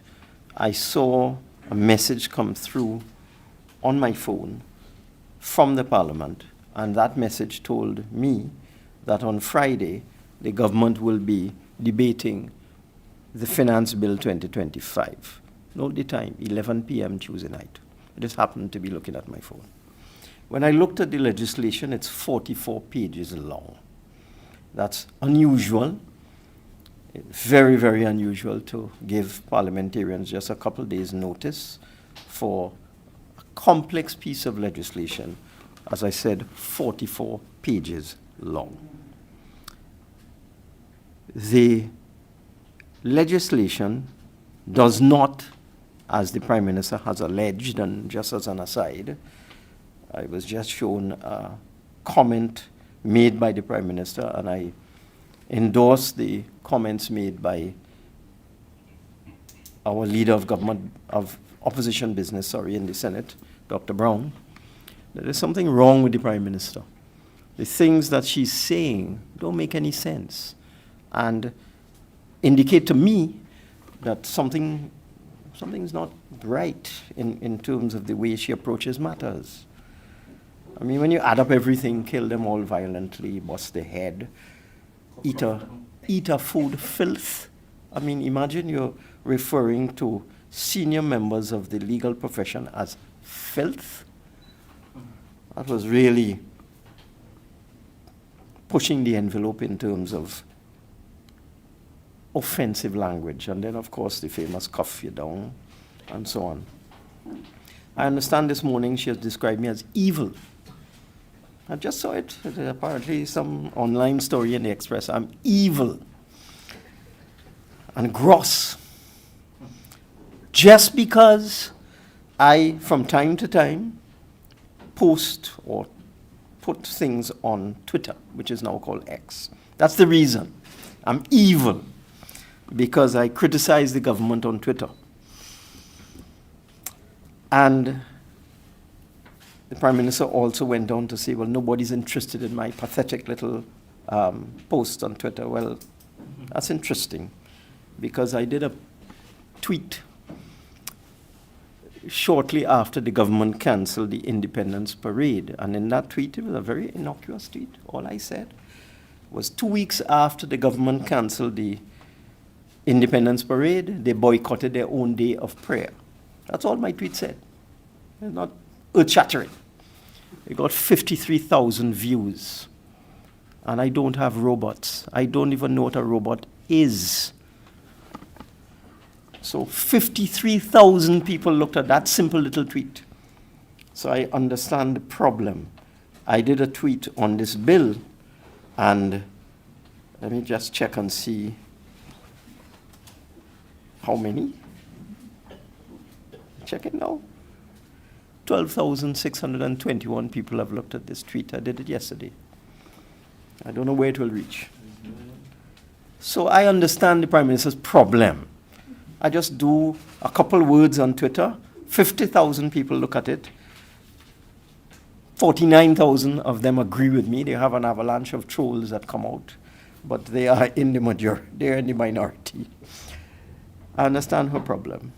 F: I saw a message come through on my phone from the Parliament, and that message told me that on Friday, the government will be debating the Finance Bill 2025. Note the time, 11 p.m. Tuesday night. I just happened to be looking at my phone. When I looked at the legislation, it's 44 pages long. That's unusual, very, very unusual to give parliamentarians just a couple days' notice for a complex piece of legislation, as I said, 44 pages long. The legislation does not, as the Prime Minister has alleged, and just as an aside, I was just shown a comment made by the Prime Minister, and I endorse the comments made by our leader of government, of opposition business, in the Senate, Dr. Brown. There is something wrong with the Prime Minister. The things that she's saying don't make any sense and indicate to me that something's not right in terms of the way she approaches matters. I mean, when you add up everything, kill them all violently, bust their head, eat a food filth. I mean, imagine you're referring to senior members of the legal profession as filth. That was really pushing the envelope in terms of offensive language. And then, of course, the famous cuff you down and so on. I understand this morning she has described me as evil. I just saw it. Apparently some online story in the Express. I'm evil and gross. Just because I, from time to time, post or put things on Twitter, which is now called X. That's the reason. I'm evil because I criticize the government on Twitter. And the Prime Minister also went on to say, well, nobody's interested in my pathetic little post on Twitter. Well, that's interesting because I did a tweet shortly after the government canceled the Independence Parade. And in that tweet, it was a very innocuous tweet. All I said was 2 weeks after the government canceled the Independence Parade, they boycotted their own day of prayer. That's all my tweet said. It's not earth-shattering. It got 53,000 views. And I don't have robots. I don't even know what a robot is. So 53,000 people looked at that simple little tweet. So I understand the problem I did a tweet on this bill, and let me just check and see how many. Check it now. 12,621 people have looked at this tweet. I did it yesterday. I don't know where it will reach. So I understand the Prime Minister's problem. I just do a couple words on Twitter. 50,000 people look at it. 49,000 of them agree with me. They have an avalanche of trolls that come out, but they are in the majority. They're in the minority. I understand her problem,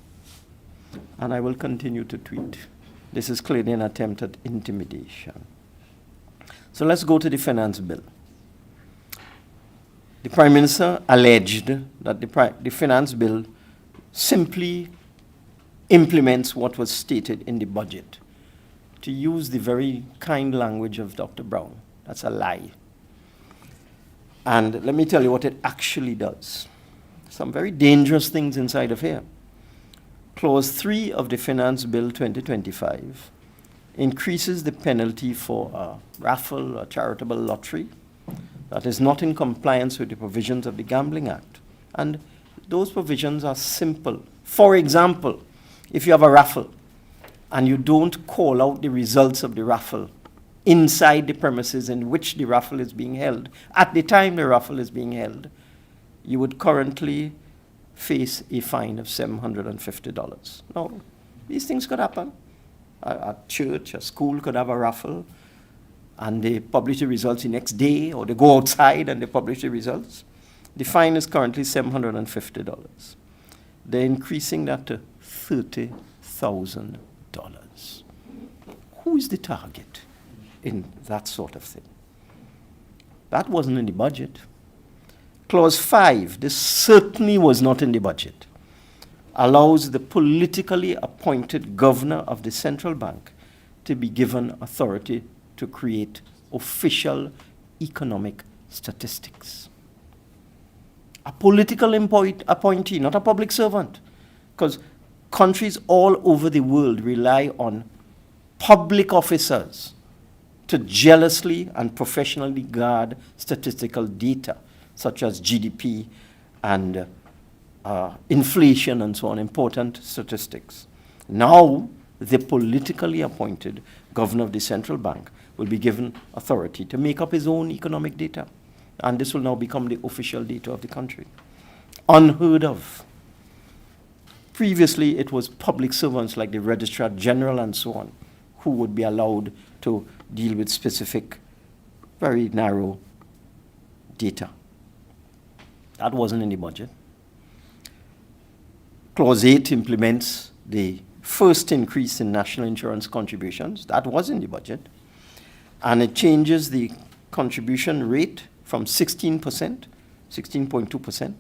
F: and I will continue to tweet. This is clearly an attempt at intimidation. So let's go to the finance bill. The Prime Minister alleged that the finance bill simply implements what was stated in the budget. To use the very kind language of Dr. Brown, that's a lie. And let me tell you what it actually does. Some very dangerous things inside of here. Clause 3 of the Finance Bill 2025 increases the penalty for a raffle, a charitable lottery that is not in compliance with the provisions of the Gambling Act. And those provisions are simple. For example, if you have a raffle and you don't call out the results of the raffle inside the premises in which the raffle is being held, at the time the raffle is being held, you would currently face a fine of $750. Now, these things could happen. A church, a school could have a raffle, and they publish the results the next day, or they go outside and they publish the results. The fine is currently $750. They're increasing that to $30,000. Who is the target in that sort of thing? That wasn't in the budget. Clause 5, this certainly was not in the budget, allows the politically appointed governor of the central bank to be given authority to create official economic statistics. A political appointee, not a public servant, because countries all over the world rely on public officers to jealously and professionally guard statistical data, such as GDP and inflation and so on, important statistics. Now, the politically appointed governor of the central bank will be given authority to make up his own economic data. And this will now become the official data of the country. Unheard of. Previously, it was public servants like the Registrar General and so on who would be allowed to deal with specific, very narrow data. That wasn't in the budget. Clause 8 implements the first increase in national insurance contributions. That was in the budget. And it changes the contribution rate from 16.2%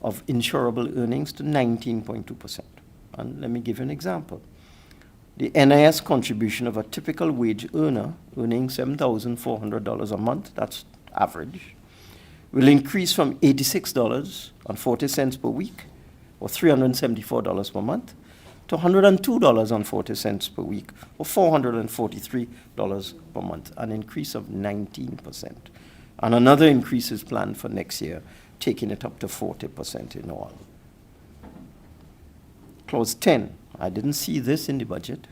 F: of insurable earnings to 19.2%. And let me give you an example. The NIS contribution of a typical wage earner earning $7,400 a month, that's average, will increase from $86.40 per week, or $374 per month, to $102.40 per week, or $443 per month, an increase of 19%. And another increase is planned for next year, taking it up to 40% in all. Clause 10, I didn't see this in the budget,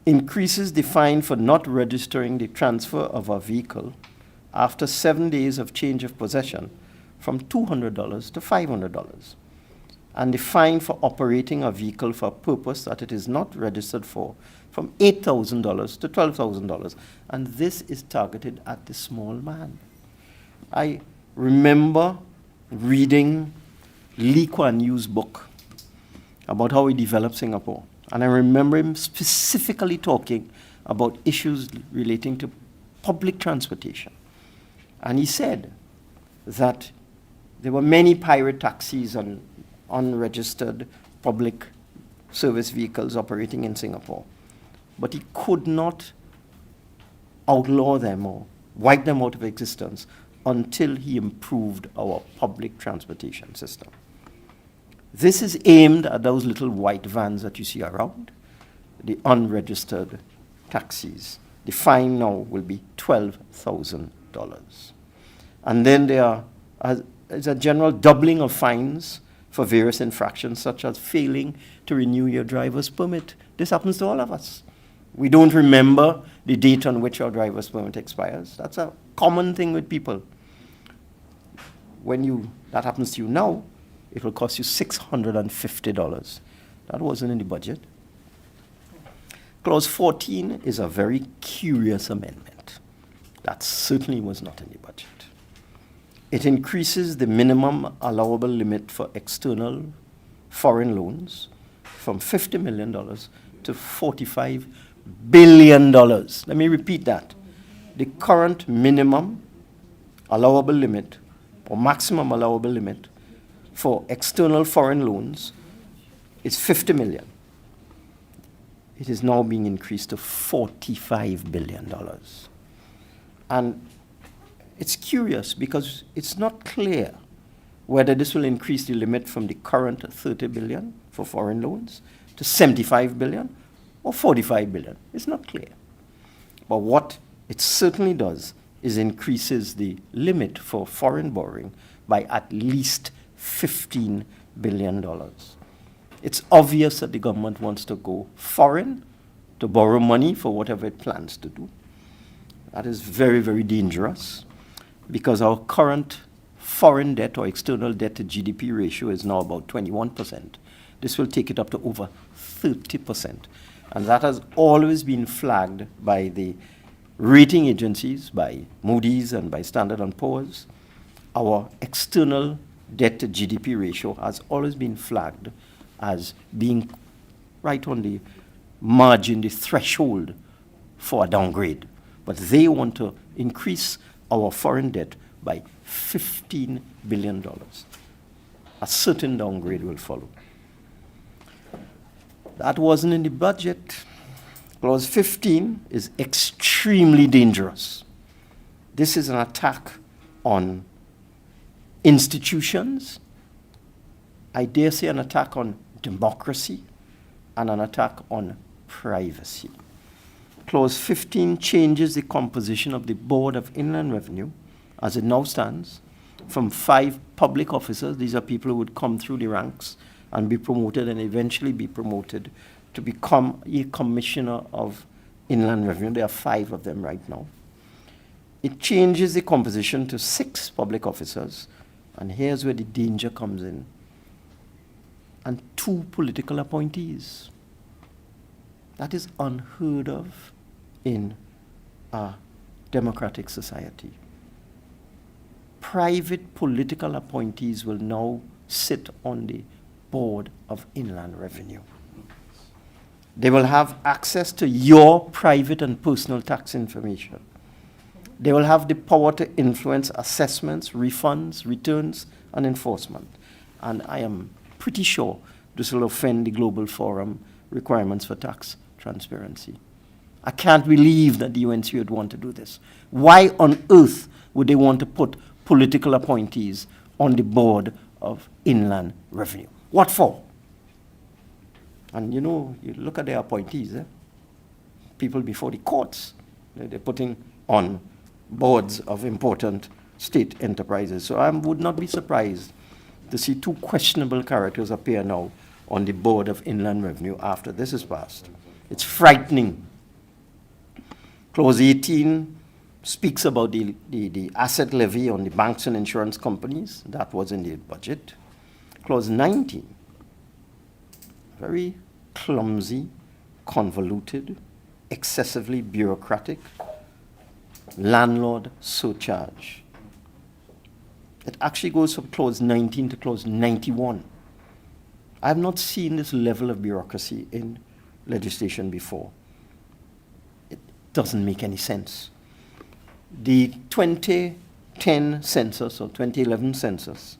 F: increases the fine for not registering the transfer of a vehicle after 7 days of change of possession from $200 to $500. And the fine for operating a vehicle for a purpose that it is not registered for from $8,000 to $12,000. And this is targeted at the small man. I remember reading Lee Kuan Yew's book about how he developed Singapore. And I remember him specifically talking about issues relating to public transportation. And he said that there were many pirate taxis and unregistered public service vehicles operating in Singapore. But he could not outlaw them or wipe them out of existence until he improved our public transportation system. This is aimed at those little white vans that you see around, the unregistered taxis, The fine now will be $12,000. And then there is a general doubling of fines for various infractions, such as failing to renew your driver's permit. This happens to all of us. We don't remember the date on which our driver's permit expires. That's a common thing with people. When that happens to you now, it will cost you $650. That wasn't in the budget. Clause 14 is a very curious amendment. That certainly was not in the budget. It increases the minimum allowable limit for external foreign loans from $50 million to $45 billion. Let me repeat that. The current minimum allowable limit or maximum allowable limit for external foreign loans is $50 million. It is now being increased to $45 billion. And it's curious because it's not clear whether this will increase the limit from the current $30 billion for foreign loans to $75 billion or $45 billion. It's not clear. But what it certainly does is increases the limit for foreign borrowing by at least $15 billion. It's obvious that the government wants to go foreign to borrow money for whatever it plans to do. That is very, very dangerous because our current foreign debt or external debt to GDP ratio is now about 21%. This will take it up to over 30%. And that has always been flagged by the rating agencies, by Moody's and by Standard & Poor's. Our external debt to GDP ratio has always been flagged as being right on the margin, the threshold for a downgrade. But they want to increase our foreign debt by $15 billion. A certain downgrade will follow. That wasn't in the budget. Clause 15 is extremely dangerous. This is an attack on institutions, I dare say an attack on democracy, and an attack on privacy. Clause 15 changes the composition of the Board of Inland Revenue, as it now stands, from 5 public officers. These are people who would come through the ranks and be promoted and eventually be promoted to become a commissioner of Inland Revenue. There are 5 of them right now. It changes the composition to 6 public officers, and here's where the danger comes in, and 2 political appointees. That is unheard of in a democratic society. Private political appointees will now sit on the Board of Inland Revenue. They will have access to your private and personal tax information. They will have the power to influence assessments, refunds, returns, and enforcement. And I am pretty sure this will offend the Global Forum requirements for tax transparency. I can't believe that the UNC would want to do this. Why on earth would they want to put political appointees on the Board of Inland Revenue? What for? And you know, you look at their appointees, people before the courts, they're putting on boards of important state enterprises. So I would not be surprised to see 2 questionable characters appear now on the Board of Inland Revenue after this is passed. It's frightening. Clause 18 speaks about the asset levy on the banks and insurance companies. That was in the budget. Clause 19, very clumsy, convoluted, excessively bureaucratic, landlord surcharge. It actually goes from clause 19 to clause 91. I have not seen this level of bureaucracy in legislation before. It doesn't make any sense. The 2010 census or 2011 census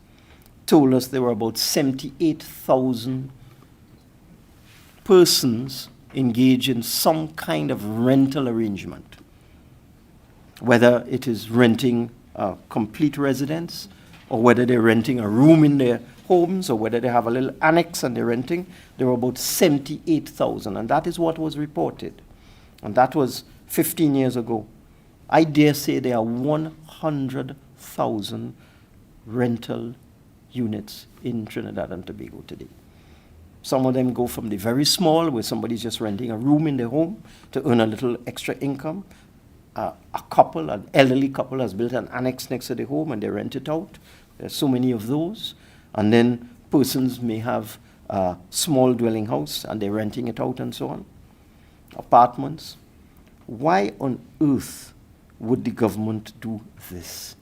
F: told us there were about 78,000 persons engaged in some kind of rental arrangement, whether it is renting a complete residence or whether they're renting a room in their homes or whether they have a little annex and they're renting. There were about 78,000, and that is what was reported. And that was 15 years ago. I dare say there are 100,000 rental units in Trinidad and Tobago today. Some of them go from the very small, where somebody's just renting a room in their home to earn a little extra income. A couple, an elderly couple, has built an annex next to their home and they rent it out. There's so many of those. And then persons may have a small dwelling house and they're renting it out and so on. Apartments. Why on earth would the government do this?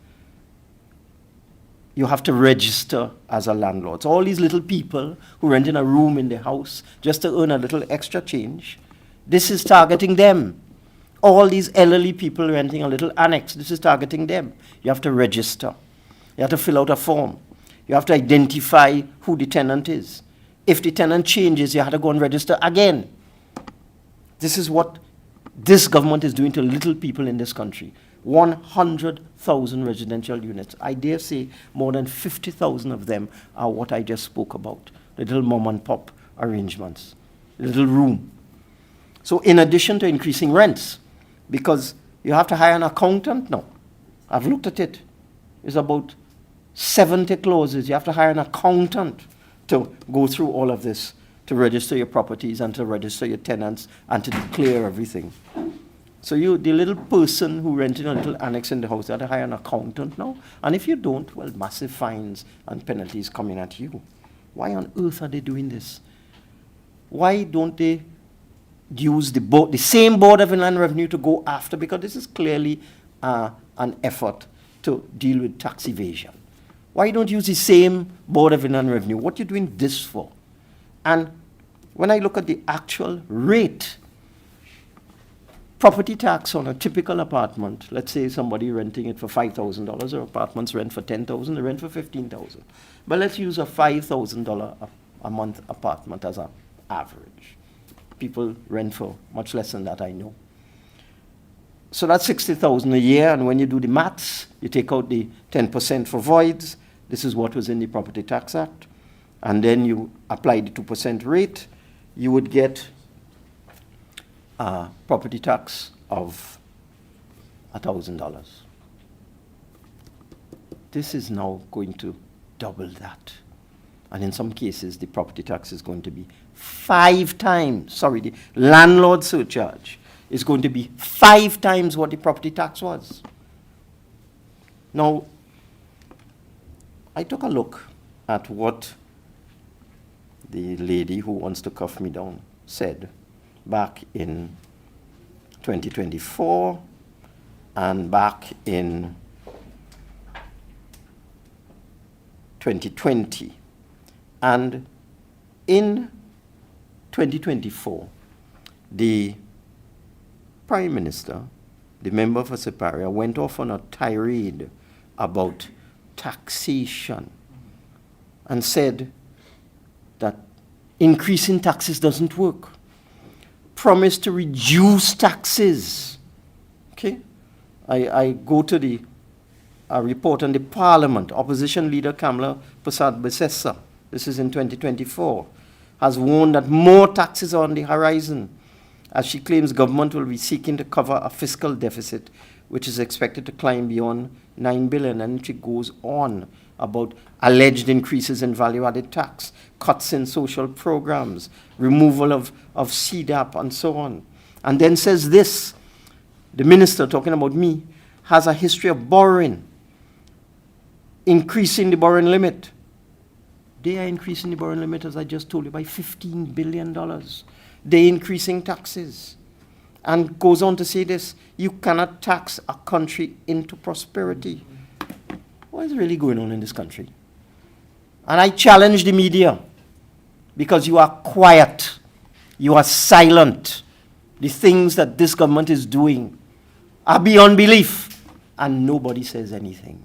F: You have to register as a landlord. So all these little people who rent in a room in their house just to earn a little extra change, this is targeting them. All these elderly people renting a little annex, this is targeting them. You have to register. You have to fill out a form. You have to identify who the tenant is. If the tenant changes, you have to go and register again. This is what this government is doing to little people in this country. 100,000 residential units. I dare say more than 50,000 of them are what I just spoke about, little mom and pop arrangements, little room. So in addition to increasing rents, because you have to hire an accountant now. I've looked at it. It's about 70 clauses. You have to hire an accountant to go through all of this, to register your properties and to register your tenants and to declare everything. So you, the little person who rented a little annex in the house, you have to hire an accountant now. And if you don't, well, massive fines and penalties coming at you. Why on earth are they doing this? Why don't they use the same Board of Inland Revenue to go after? Because this is clearly an effort to deal with tax evasion. Why don't you use the same Board of Inland Revenue? What are you doing this for? And when I look at the actual rate, property tax on a typical apartment, let's say somebody renting it for $5,000, or apartments rent for $10,000, they rent for $15,000. But let's use a $5,000 a month apartment as an average. People rent for much less than that, I know. So that's $60,000 a year, and when you do the maths, you take out the 10% for voids. This is what was in the Property Tax Act. And then you apply the 2% rate, you would get a property tax of $1,000. This is now going to double that. And in some cases, the property tax is going to be 5 times, the landlord surcharge is going to be 5 times what the property tax was. Now, I took a look at what the lady who wants to cuff me down said back in 2024 and back in 2020. And in 2024, the Prime Minister, the member for Siparia, went off on a tirade about taxation and said that increasing taxes doesn't work. Promised to reduce taxes. Okay? I go to a report on the Parliament. Opposition leader Kamla Persad-Bissessar, this is in 2024, has warned that more taxes are on the horizon, as she claims government will be seeking to cover a fiscal deficit which is expected to climb beyond $9 billion. And she goes on about alleged increases in value-added tax, cuts in social programs, removal of CDAP, and so on. And then says this, the minister, talking about me, has a history of borrowing, increasing the borrowing limit. They are increasing the borrowing limit, as I just told you, by $15 billion. They're increasing taxes. And goes on to say this, you cannot tax a country into prosperity. What is really going on in this country? And I challenge the media, because you are quiet, you are silent. The things that this government is doing are beyond belief, and nobody says anything.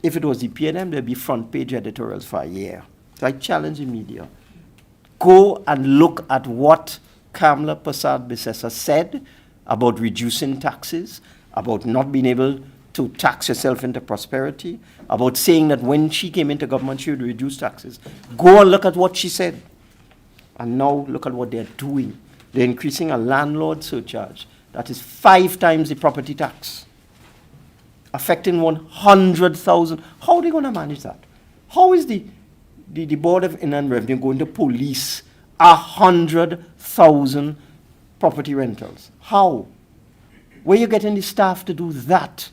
F: If it was the PNM, there'd be front page editorials for a year. So I challenge the media. Go and look at what Kamla Persad-Bissessar said about reducing taxes, about not being able to tax yourself into prosperity, about saying that when she came into government, she would reduce taxes. Go and look at what she said. And now look at what they're doing. They're increasing a landlord surcharge That is 5 times the property tax, affecting 100,000. How are they going to manage that? How is the Board of Inland Revenue going to police 100,000 property rentals? How? Where are you getting the staff to do that?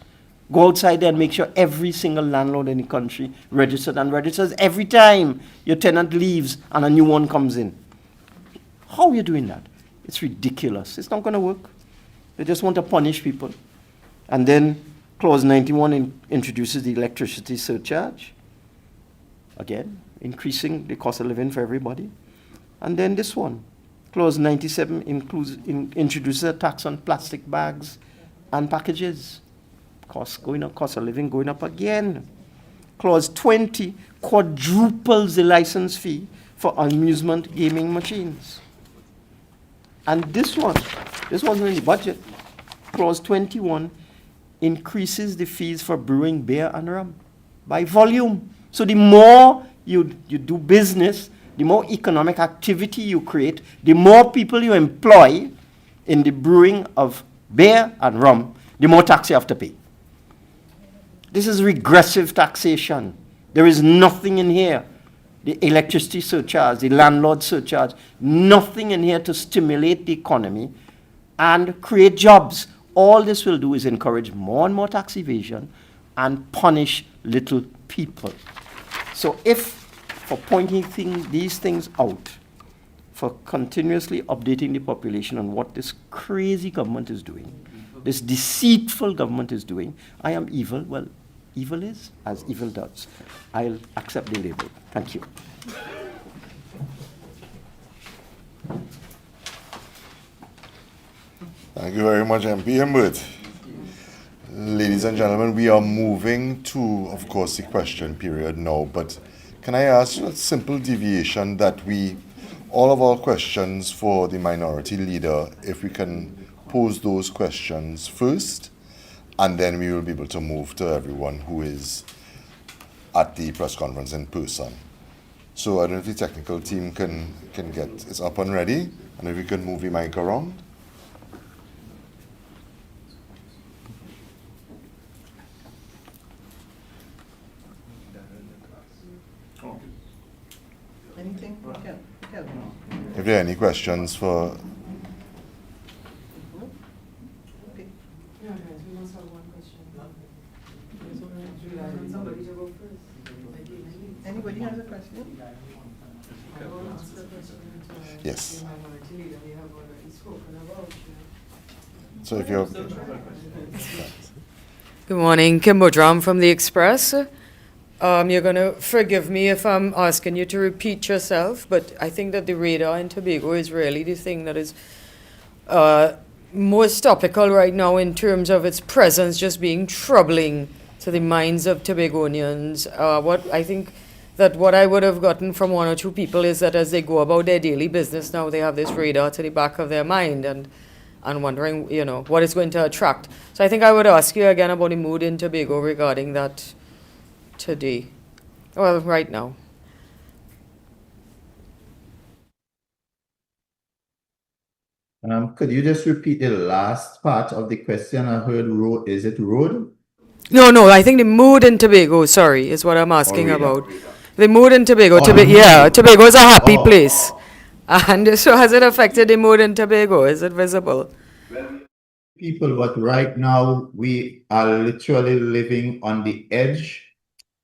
F: Go outside there and make sure every single landlord in the country registered and registers every time your tenant leaves and a new one comes in. How are you doing that? It's ridiculous. It's not going to work. They just want to punish people. And then Clause 91 introduces the electricity surcharge. Again, increasing the cost of living for everybody. And then this one, Clause 97 introduces a tax on plastic bags and packages. Cost of living going up again. Clause 20 quadruples the license fee for amusement gaming machines. And this wasn't in the budget. Clause 21 increases the fees for brewing beer and rum by volume. So the more you do business, the more economic activity you create, the more people you employ in the brewing of beer and rum, the more tax you have to pay. This is regressive taxation. There is nothing in here, the electricity surcharge, the landlord surcharge, nothing in here to stimulate the economy and create jobs. All this will do is encourage more and more tax evasion and punish little people. So if, for pointing these things out, for continuously updating the population on what this crazy government is doing, this deceitful government is doing, I am evil. Well, evil is as evil does. I'll accept the label. Thank you.
B: Thank you very much, MP Humbert. Ladies and gentlemen, we are moving to, of course, the question period now, but can I ask a simple deviation that all of our questions for the minority leader, if we can pose those questions first, and then we will be able to move to everyone who is at the press conference in person. So I don't know if the technical team can get it's up and ready, and if we can move the mic around.
C: Anything? Kelvin?
B: If there are any questions for
C: Anybody has a question?
B: yes. So if you're
G: Good morning, Kim Bodram from The Express. You're going to forgive me if I'm asking you to repeat yourself, but I think that the radar in Tobago is really the thing that is most topical right now in terms of its presence just being troubling to the minds of Tobagonians. What I would have gotten from one or two people is that as they go about their daily business now, they have this radar to the back of their mind and wondering, what it's going to attract. So I think I would ask you again about the mood in Tobago regarding that today. Well, right now.
D: Could you just repeat the last part of the question? I heard road. Is it road?
G: No, I think the mood in Tobago, sorry, is what I'm asking
D: radar.
G: about. The mood in Tobago, Tobago is a happy place. And so has it affected the mood in Tobago? Is it visible?
D: People, but right now we are literally living on the edge.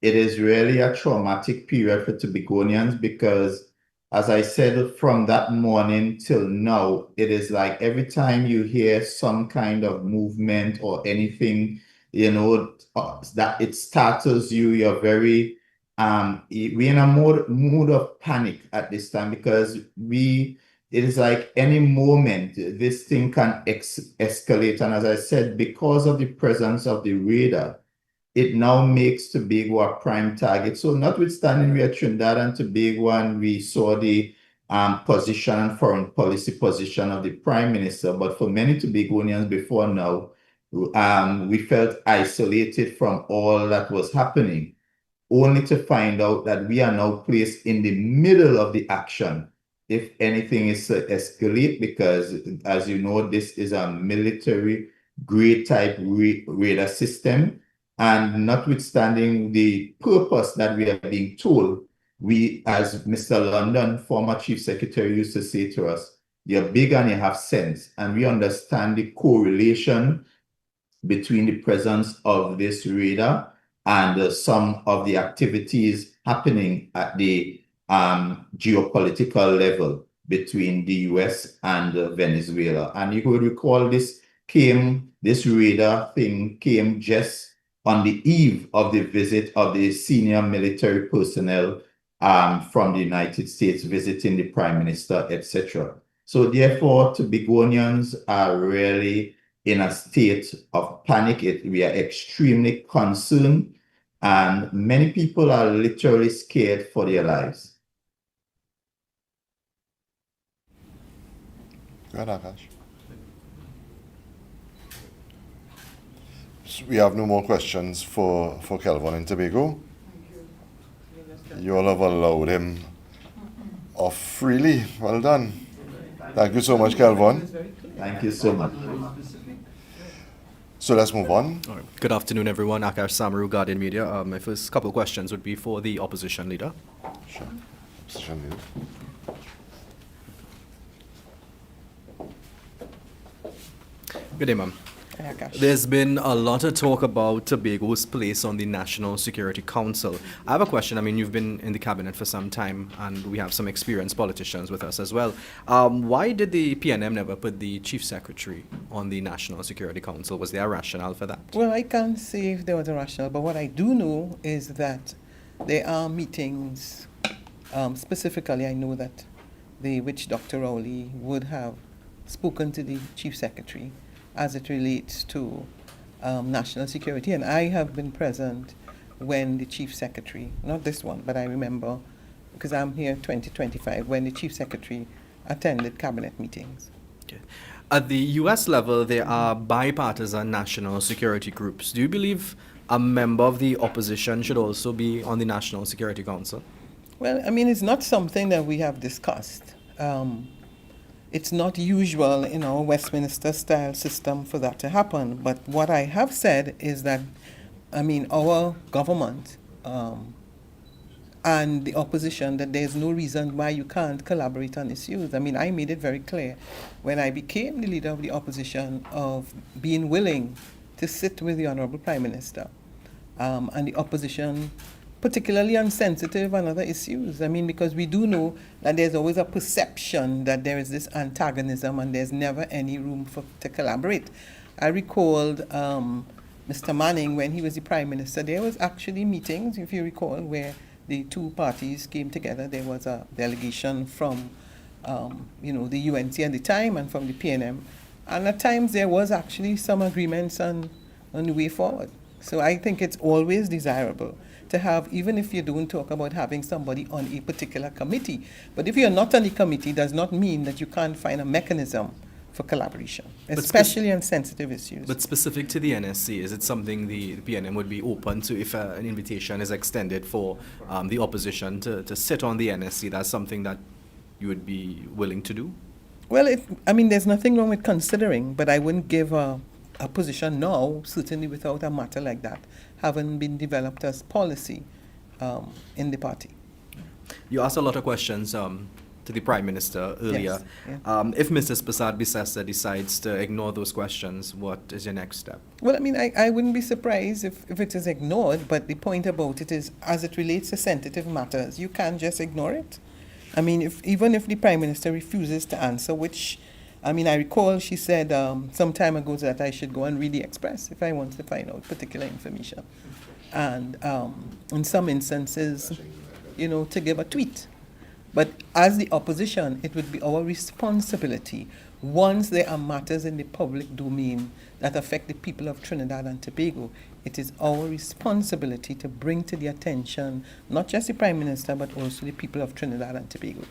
D: It is really a traumatic period for Tobagonians because, as I said, from that morning till now, it is like every time you hear some kind of movement or anything, that it startles you, you're very, we're in a mood of panic at this time because it is like any moment this thing can escalate. And as I said, because of the presence of the radar, it now makes Tobago a prime target. So notwithstanding we are Trinidad and Tobago and we saw the position and foreign policy position of the Prime Minister, but for many Tobagonians before now, we felt isolated from all that was happening, only to find out that we are now placed in the middle of the action. if anything is to escalate, because as you know, this is a military grade type radar system. And notwithstanding the purpose that we are being told, we, as Mr. London, former Chief Secretary, used to say to us, you're big and you have sense. And we understand the correlation between the presence of this radar and some of the activities happening at the geopolitical level between the US and Venezuela. And you could recall this radar thing came just on the eve of the visit of the senior military personnel from the United States visiting the Prime Minister, etc. So therefore, Tobagonians are really in a state of panic. We are extremely concerned, and many people are literally scared for their lives.
B: Go ahead, Akash. So we have no more questions for Kelvin and Tobago. You all have allowed him off freely. Well done. Thank you so much, Kelvin.
D: Thank you so much.
B: So let's move on.
H: All right. Good afternoon, everyone. Akash Samaru, Guardian Media. My first couple of questions would be for the opposition leader.
B: Sure. Opposition leader.
H: Good day, ma'am.
C: Hi, Akash.
H: There's been a lot of talk about Tobago's place on the National Security Council. I have a question. I mean, you've been in the cabinet for some time, and we have some experienced politicians with us as well. Why did the PNM never put the chief secretary on the National Security Council? Was there a rationale for that?
C: Well, I can't say if there was a rationale, but what I do know is that there are meetings. Specifically, I know that which Dr. Rowley would have spoken to the chief secretary as it relates to national security. And I have been present when the chief secretary, not this one, but I remember, because I'm here 2025, when the chief secretary attended cabinet meetings.
H: Okay. At the U.S. level, there are bipartisan national security groups. Do you believe a member of the opposition should also be on the National Security Council?
C: Well, I mean, it's not something that we have discussed. It's not usual in our Westminster-style system for that to happen. But what I have said is that, I mean, our government and the opposition, that there's no reason why you can't collaborate on issues. I mean, I made it very clear when I became the leader of the opposition of being willing to sit with the Honorable Prime Minister and the opposition, particularly on sensitive and other issues. I mean, because we do know that there's always a perception that there is this antagonism and there's never any room to collaborate. I recalled Mr. Manning, when he was the Prime Minister, there was actually meetings, if you recall, where the two parties came together. There was a delegation from, the UNC at the time and from the PNM. And at times there was actually some agreements on the way forward. So I think it's always desirable to have, even if you don't talk about having somebody on a particular committee, but if you're not on the committee, does not mean that you can't find a mechanism for collaboration, especially on sensitive issues.
H: But specific to the NSC, is it something the PNM would be open to if an invitation is extended for the opposition to sit on the NSC? That's something that you would be willing to do?
C: Well, there's nothing wrong with considering, but I wouldn't give a position now, certainly without a matter like that having been developed as policy in the party.
H: You asked a lot of questions to the Prime Minister earlier.
C: Yes, yeah.
H: If Mrs. Prasad-Bissessar decides to ignore those questions, what is your next step?
C: Well, I mean, I wouldn't be surprised if it is ignored, but the point about it is, as it relates to sensitive matters, you can't just ignore it. I mean, even if the Prime Minister refuses to answer, which, I mean, I recall she said some time ago that I should go and read the Express if I want to find out particular information. And in some instances, to give a tweet. But as the opposition, it would be our responsibility, once there are matters in the public domain that affect the people of Trinidad and Tobago, it is our responsibility to bring to the attention not just the Prime Minister, but also the people of Trinidad and Tobago,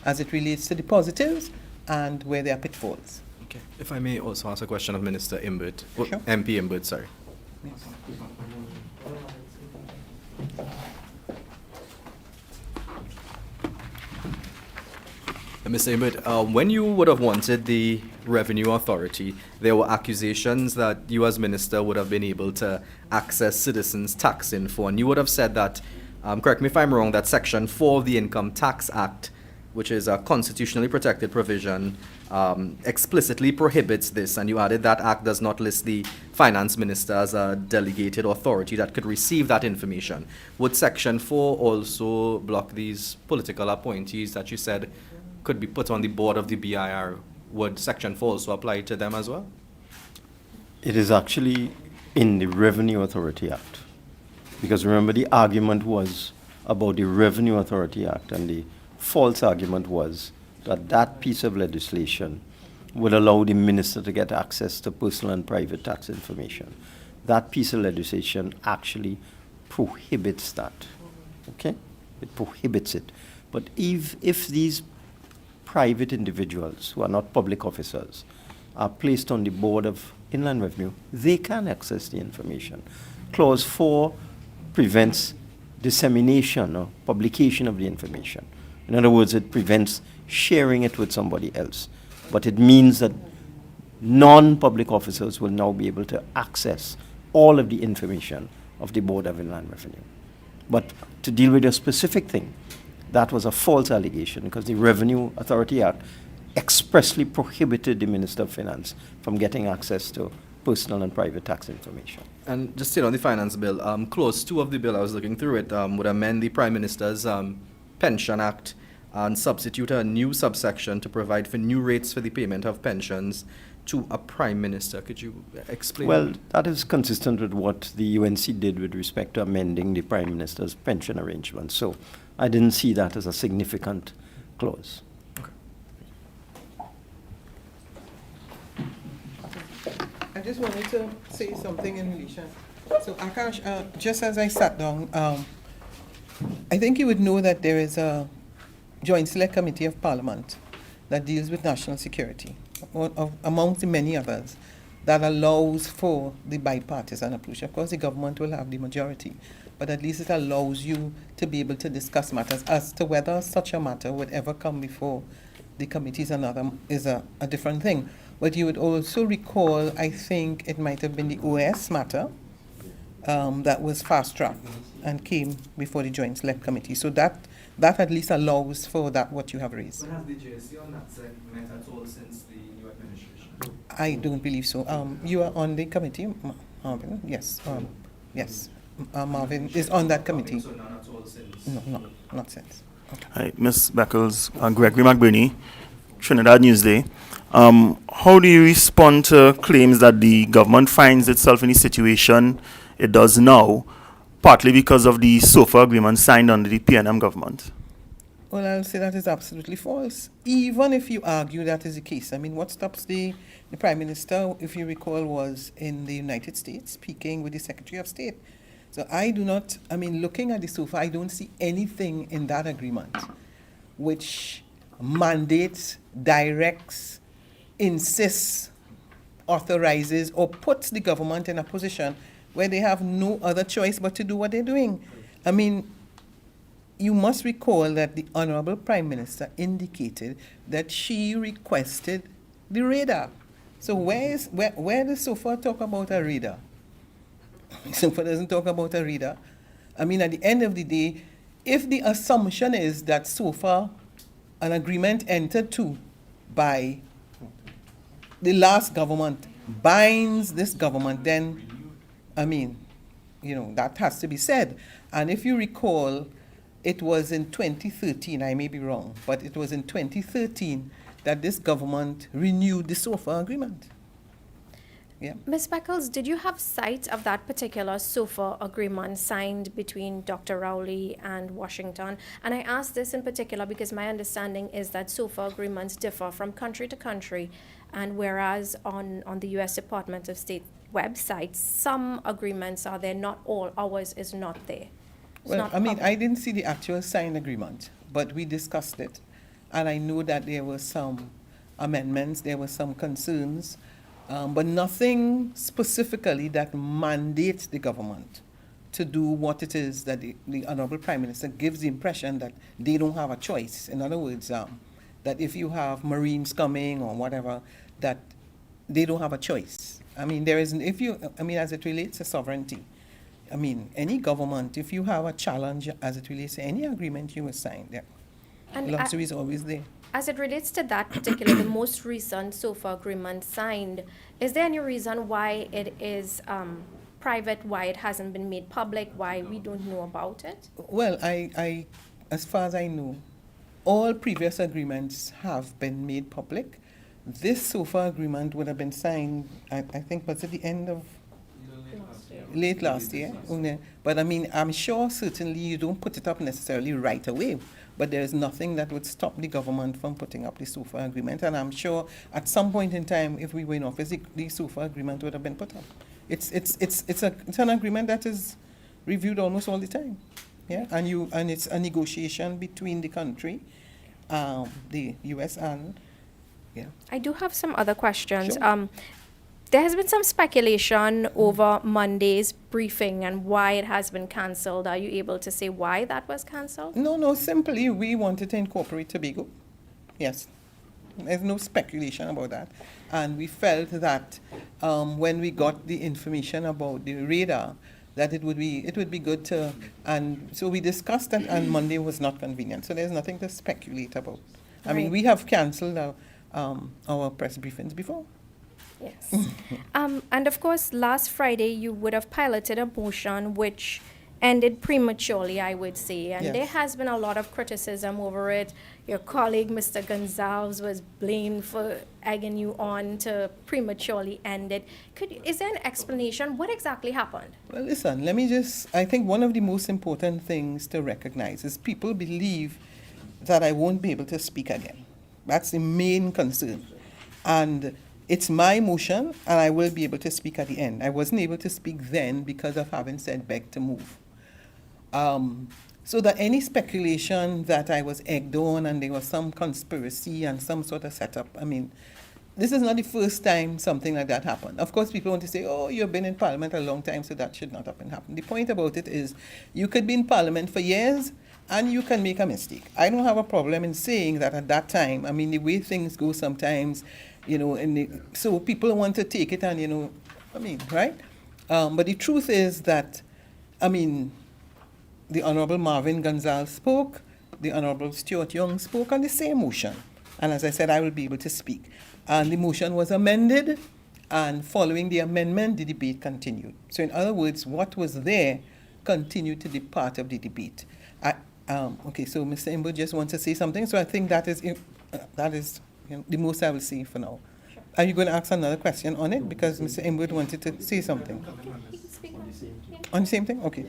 C: as it relates to the positives and where there are pitfalls.
H: Okay. If I may also ask a question of Minister Imbert,
C: Sure.
H: MP Imbert, sorry.
C: Yes.
H: Mr. Imbert, when you would have wanted the Revenue Authority, there were accusations that you as minister would have been able to access citizens' tax info, and you would have said that, correct me if I'm wrong, that Section 4 of the Income Tax Act, which is a constitutionally protected provision, explicitly prohibits this, and you added that act does not list the finance minister as a delegated authority that could receive that information. Would Section 4 also block these political appointees that you said could be put on the board of the BIR? Would Section 4 also apply to them as well?
F: It is actually in the Revenue Authority Act. Because remember, the argument was about the Revenue Authority Act, and the false argument was that that piece of legislation would allow the minister to get access to personal and private tax information. That piece of legislation actually prohibits that. Okay? It prohibits it. But if these private individuals who are not public officers are placed on the board of Inland Revenue, they can access the information. Clause 4 prevents dissemination or publication of the information. In other words, it prevents sharing it with somebody else. But it means that non-public officers will now be able to access all of the information of the Board of Inland Revenue. But to deal with a specific thing, that was a false allegation because the Revenue Authority Act expressly prohibited the Minister of Finance from getting access to personal and private tax information.
H: And just still on the finance bill, Clause 2 of the bill, I was looking through it, would amend the Prime Minister's Pension Act and substitute a new subsection to provide for new rates for the payment of pensions to a Prime Minister. Could you explain?
F: Well, that is consistent with what the UNC did with respect to amending the Prime Minister's pension arrangement. So I didn't see that as a significant clause.
C: I just wanted to say something in relation. So Akash, just as I sat down, I think you would know that there is a Joint Select Committee of Parliament that deals with national security, amongst the many others, that allows for the bipartisan approach. Of course, the government will have the majority, but at least it allows you to be able to discuss matters. As to whether such a matter would ever come before the committees is a different thing. But you would also recall, I think it might have been the OS matter that was fast-tracked and came before the Joint Select Committee. So that at least allows for that, what you have raised.
H: But has the JSC on that side met at all since the new administration?
C: I don't believe so. You are on the committee, Marvin? Yes. Yes. Marvin is on that committee.
H: So none at all since?
C: No, not since. Okay.
I: Hi, Ms. Beckles, Gregory McBurney, Trinidad Newsday. How do you respond to claims that the government finds itself in the situation it does now, partly because of the SOFA agreement signed under the PNM government?
C: Well, I'll say that is absolutely false, even if you argue that is the case. I mean, what stops the Prime Minister, if you recall, was in the United States speaking with the Secretary of State. So looking at the SOFA, I don't see anything in that agreement which mandates, directs, insists, authorizes, or puts the government in a position where they have no other choice but to do what they're doing. I mean, you must recall that the Honorable Prime Minister indicated that she requested the radar. So where does SOFA talk about a radar? SOFA doesn't talk about a radar. I mean, at the end of the day, if the assumption is that SOFA, an agreement entered to by the last government, binds this government, then, I mean, that has to be said. And if you recall, it was in 2013, I may be wrong, but it was in 2013 that this government renewed the SOFA agreement. Yeah.
J: Ms. Beckles, did you have sight of that particular SOFA agreement signed between Dr. Rowley and Washington? And I ask this in particular because my understanding is that SOFA agreements differ from country to country, and whereas on the U.S. Department of State website, some agreements are there, not all. Ours is not there.
C: I didn't see the actual signed agreement, but we discussed it. And I know that there were some amendments, there were some concerns, but nothing specifically that mandates the government to do what it is that the Honorable Prime Minister gives the impression that they don't have a choice. In other words, that if you have Marines coming or whatever, that they don't have a choice. I mean, there isn't, if you, I mean, as it relates to sovereignty, I mean, any government, if you have a challenge as it relates to any agreement you will sign, yeah,
J: And
C: luxury is always there.
J: as it relates to that particular, the most recent SOFA agreement signed, is there any reason why it is private, why it hasn't been made public, why we don't know about it?
C: Well, I, as far as I know, all previous agreements have been made public. This SOFA agreement would have been signed, I think, was at the end of late last year. But I mean, I'm sure certainly you don't put it up necessarily right away, but there is nothing that would stop the government from putting up the SOFA agreement. And I'm sure at some point in time, if we were in office, the SOFA agreement would have been put up. It's an agreement that is reviewed almost all the time. Yeah, and it's a negotiation between the country, the U.S. and, yeah.
J: I do have some other questions.
C: Sure.
J: There has been some speculation over Monday's briefing and why it has been cancelled. Are you able to say why that was cancelled?
C: No, simply we wanted to incorporate Tobago. Yes. There's no speculation about that. And we felt that when we got the information about the radar, that it would be good to, and so we discussed that, and Monday was not convenient. So there's nothing to speculate about. I mean,
J: Right.
C: we have cancelled our press briefings before.
J: Yes. And of course, last Friday you would have piloted a motion which ended prematurely, I would say. And
C: Yes.
J: there has been a lot of criticism over it. Your colleague, Mr. Gonzalez, was blamed for egging you on to prematurely end it. Is there an explanation? What exactly happened?
C: Well, listen, I think one of the most important things to recognize is people believe that I won't be able to speak again. That's the main concern. And it's my motion, and I will be able to speak at the end. I wasn't able to speak then because of having said beg to move. So that any speculation that I was egged on and there was some conspiracy and some sort of setup, I mean, this is not the first time something like that happened. Of course, people want to say, oh, you've been in Parliament a long time, so that should not have been happening. The point about it is you could be in Parliament for years and you can make a mistake. I don't have a problem in saying that at that time, I mean, the way things go sometimes, you know, so people want to take it and, you know, I mean, right? But the truth is that, I mean, the Honorable Marvin Gonzalez spoke, the Honorable Stuart Young spoke on the same motion. And as I said, I will be able to speak. And the motion was amended, and following the amendment, the debate continued. So in other words, what was there continued to be part of the debate. Okay, so Mr. Imbu just wants to say something, so I think that is you know, the most I will say for now. Sure. Are you going to ask another question on it? Because Mr. Imbu wanted to say something.
J: You can speak
C: On the same thing? Okay.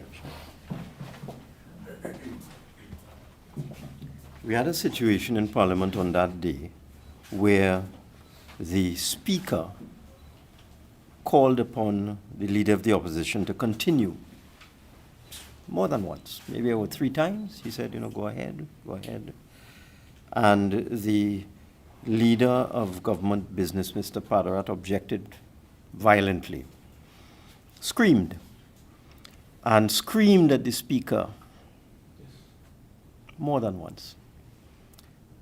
F: We had a situation in Parliament on that day where the Speaker called upon the Leader of the Opposition to continue more than once, maybe over 3 times. He said, you know, go ahead. And the Leader of Government Business, Mr. Padarat, objected violently, screamed at the Speaker more than once.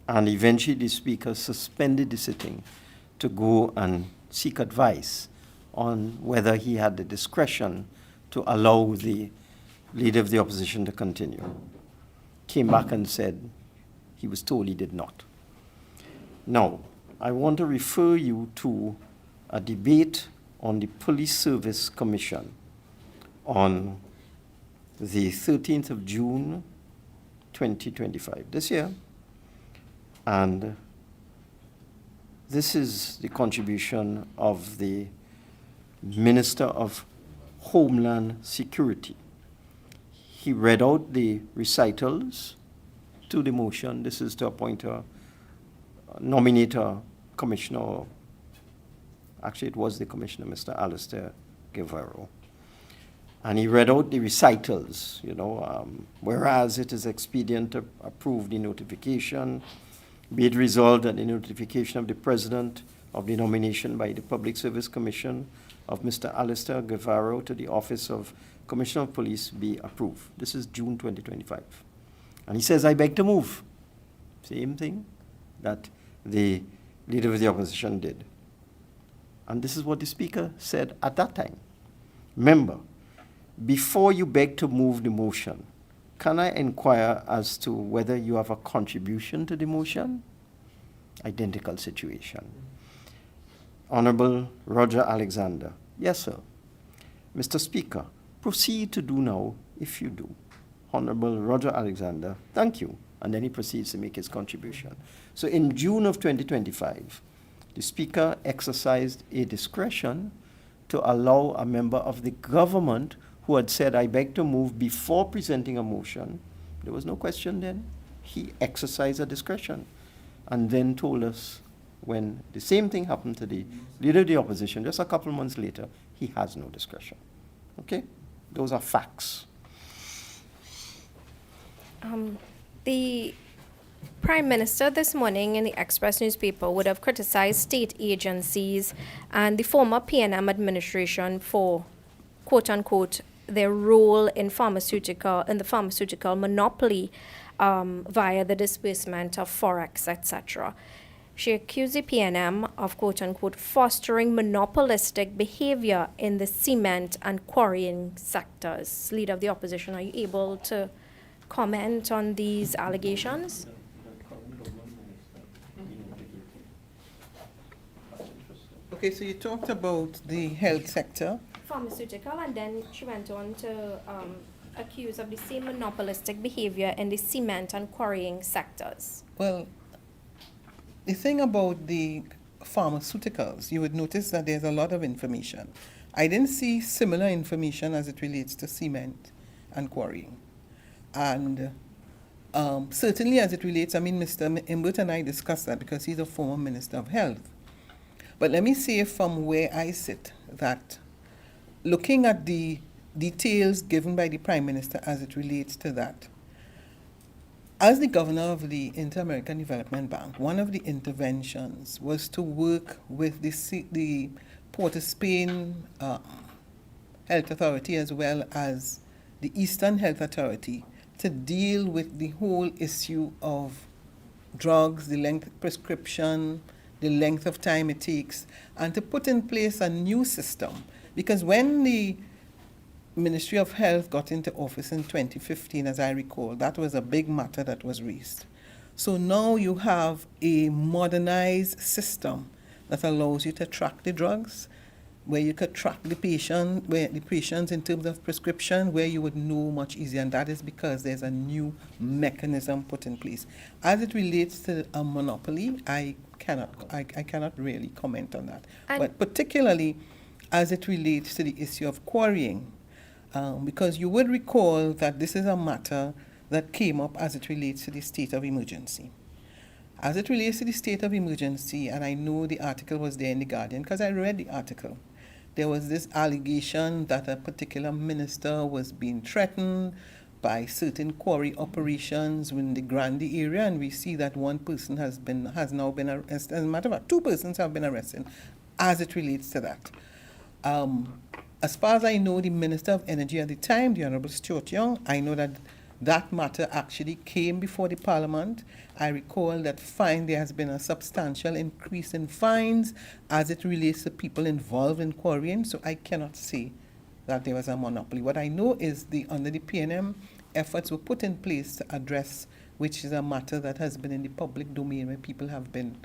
F: And eventually the Speaker suspended the sitting to go and seek advice on whether he had the discretion to allow the Leader of the Opposition to continue. Came back and said he was told he did not. Now, I want to refer you to a debate on the Police Service Commission on the 13th of June, 2025, this year. And this is the contribution of the Minister of Homeland Security. He read out the recitals to the motion. This is to appoint nominate a commissioner. Actually, it was the commissioner, Mr. Alistair Guevara. And he read out the recitals, you know, whereas it is expedient to approve the notification, be it resolved that the notification of the President of the nomination by the Public Service Commission of Mr. Alistair Guevara to the office of Commissioner of Police be approved. This is June 2025. And he says, I beg to move. Same thing. that the Leader of the Opposition did. And this is what the Speaker said at that time. Remember, before you beg to move the motion, can I inquire as to whether you have a contribution to the motion? Identical situation. Honorable Roger Alexander. Yes, sir. Mr. Speaker, proceed to do now if you do. Honorable Roger Alexander, thank you. And then he proceeds to make his contribution. So in June of 2025, the Speaker exercised a discretion to allow a member of the government who had said, I beg to move before presenting a motion. There was no question then. He exercised a discretion and then told us when the same thing happened to the Leader of the Opposition, just a couple months later, he has no discretion. Okay? Those are facts.
J: The Prime Minister this morning in the Express newspaper would have criticized state agencies and the former PNM administration for, quote unquote, their role in the pharmaceutical monopoly via the disbursement of Forex, etc. She accused the PNM of, quote unquote, fostering monopolistic behavior in the cement and quarrying sectors. Leader of the Opposition, are you able to comment on these allegations?
C: Okay, so you talked about the health sector.
J: Pharmaceutical, and then she went on to accuse of the same monopolistic behavior in the cement and quarrying sectors.
C: Well, the thing about the pharmaceuticals, you would notice that there's a lot of information. I didn't see similar information as it relates to cement and quarrying. And certainly as it relates, I mean, Mr. Imbert and I discussed that because he's a former Minister of Health. But let me say from where I sit that looking at the details given by the Prime Minister as it relates to that, as the governor of the Inter-American Development Bank, one of the interventions was to work with the Port of Spain Health Authority as well as the Eastern Health Authority to deal with the whole issue of drugs, the length of prescription, the length of time it takes, and to put in place a new system. Because when the Ministry of Health got into office in 2015, as I recall, that was a big matter that was raised. So now you have a modernized system that allows you to track the drugs, where you could track the patients in terms of prescription, where you would know much easier, and that is because there's a new mechanism put in place. As it relates to a monopoly, I cannot really comment on that. But particularly as it relates to the issue of quarrying, because you would recall that this is a matter that came up as it relates to the state of emergency. As it relates to the state of emergency, and I know the article was there in The Guardian because I read the article, there was this allegation that a particular minister was being threatened by certain quarry operations in the Grandi area, and we see that one person has now been arrested. As a matter of fact, 2 persons have been arrested as it relates to that. As far as I know, the Minister of Energy at the time, the Honorable Stuart Young, I know that that matter actually came before the Parliament. I recall that there has been a substantial increase in fines as it relates to people involved in quarrying, so I cannot say that there was a monopoly. What I know is under the PNM, efforts were put in place to address, which is a matter that has been in the public domain where people have been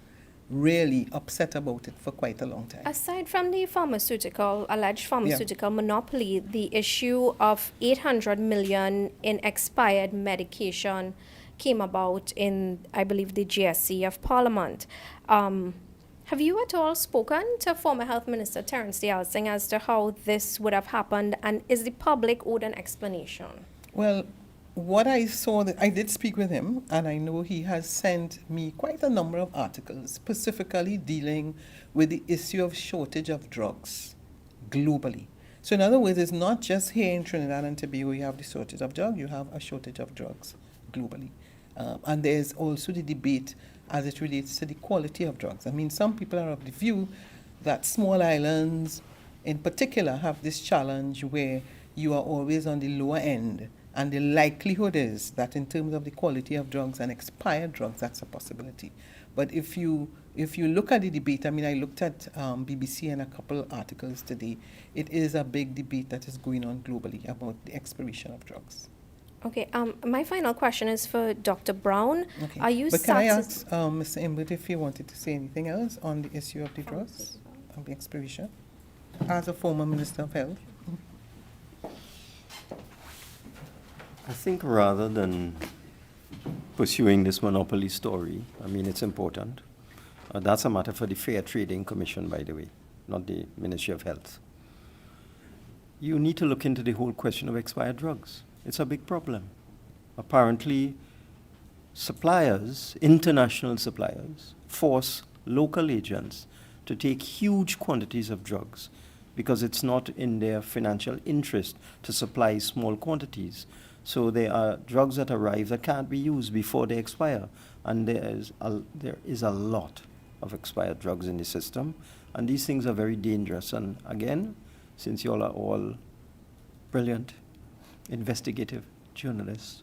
C: really upset about it for quite a long time.
J: Aside from the alleged pharmaceutical monopoly, the issue of 800 million in expired medication came about in, I believe, the GSC of Parliament. Have you at all spoken to former Health Minister Terence Dayal Singh as to how this would have happened, and is the public owed an explanation?
C: Well, what I saw, I did speak with him, and I know he has sent me quite a number of articles specifically dealing with the issue of shortage of drugs globally. So in other words, it's not just here in Trinidad and Tobago you have the shortage of drugs, you have a shortage of drugs globally. And there's also the debate as it relates to the quality of drugs. I mean, some people are of the view that small islands in particular have this challenge where you are always on the lower end. And the likelihood is that in terms of the quality of drugs and expired drugs, that's a possibility. But if you look at the debate, I mean, I looked at BBC and a couple articles today. It is a big debate that is going on globally about the expiration of drugs.
J: Okay, my final question is for Dr. Brown.
C: Okay.
J: Are you
C: But can I
J: satis-
C: ask Mr. Imbert if he wanted to say anything else on the issue of the drugs, of the expiration, as a former Minister of Health?
F: I think rather than pursuing this monopoly story, I mean, it's important. That's a matter for the Fair Trading Commission, by the way, not the Ministry of Health. You need to look into the whole question of expired drugs. It's a big problem. Apparently, suppliers, international suppliers, force local agents to take huge quantities of drugs because it's not in their financial interest to supply small quantities. So there are drugs that arrive that can't be used before they expire. And there is a lot of expired drugs in the system. And these things are very dangerous. And again, since you all are all brilliant investigative journalists,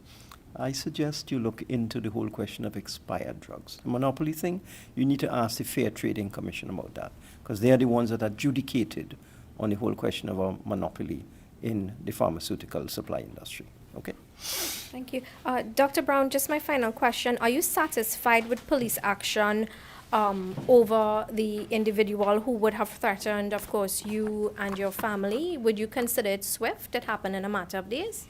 F: I suggest you look into the whole question of expired drugs. The monopoly thing, you need to ask the Fair Trading Commission about that, because they are the ones that are adjudicated on the whole question of a monopoly in the pharmaceutical supply industry. Okay?
J: Thank you. Dr. Brown, just my final question. Are you satisfied with police action over the individual who would have threatened, of course, you and your family? Would you consider it swift? It happened in a matter of days?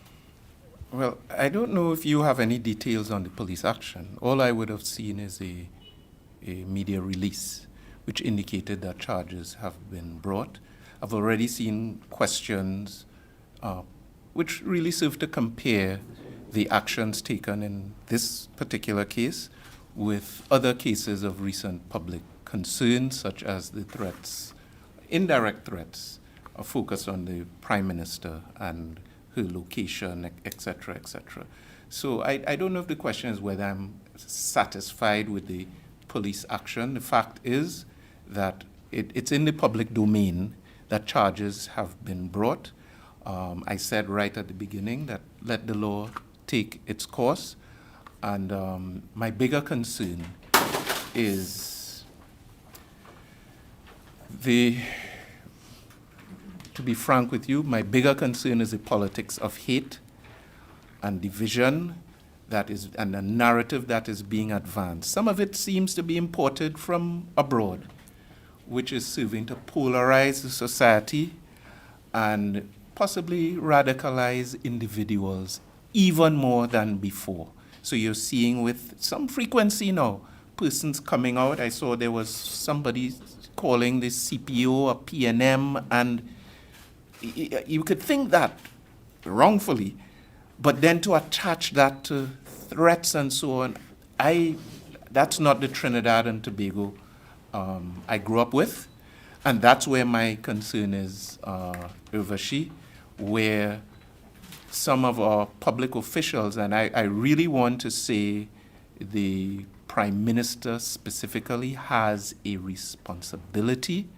E: Well, I don't know if you have any details on the police action. All I would have seen is a media release which indicated that charges have been brought. I've already seen questions which really serve to compare the actions taken in this particular case with other cases of recent public concern, such as the threats, indirect threats, focused on the Prime Minister and her location, etc., etc. So I don't know if the question is whether I'm satisfied with the police action. The fact is that it's in the public domain that charges have been brought. I said right at the beginning that let the law take its course. And my bigger concern is to be frank with you, my bigger concern is the politics of hate and division and the narrative that is being advanced. Some of it seems to be imported from abroad, which is serving to polarize the society and possibly radicalize individuals even more than before. So you're seeing with some frequency now, persons coming out. I saw there was somebody calling the CPO a PNM, and you could think that wrongfully, but then to attach that to threats and so on, that's not the Trinidad and Tobago I grew up with, and that's where my concern is, Urvashi, where some of our public officials, and I really want to say the Prime Minister specifically has a responsibility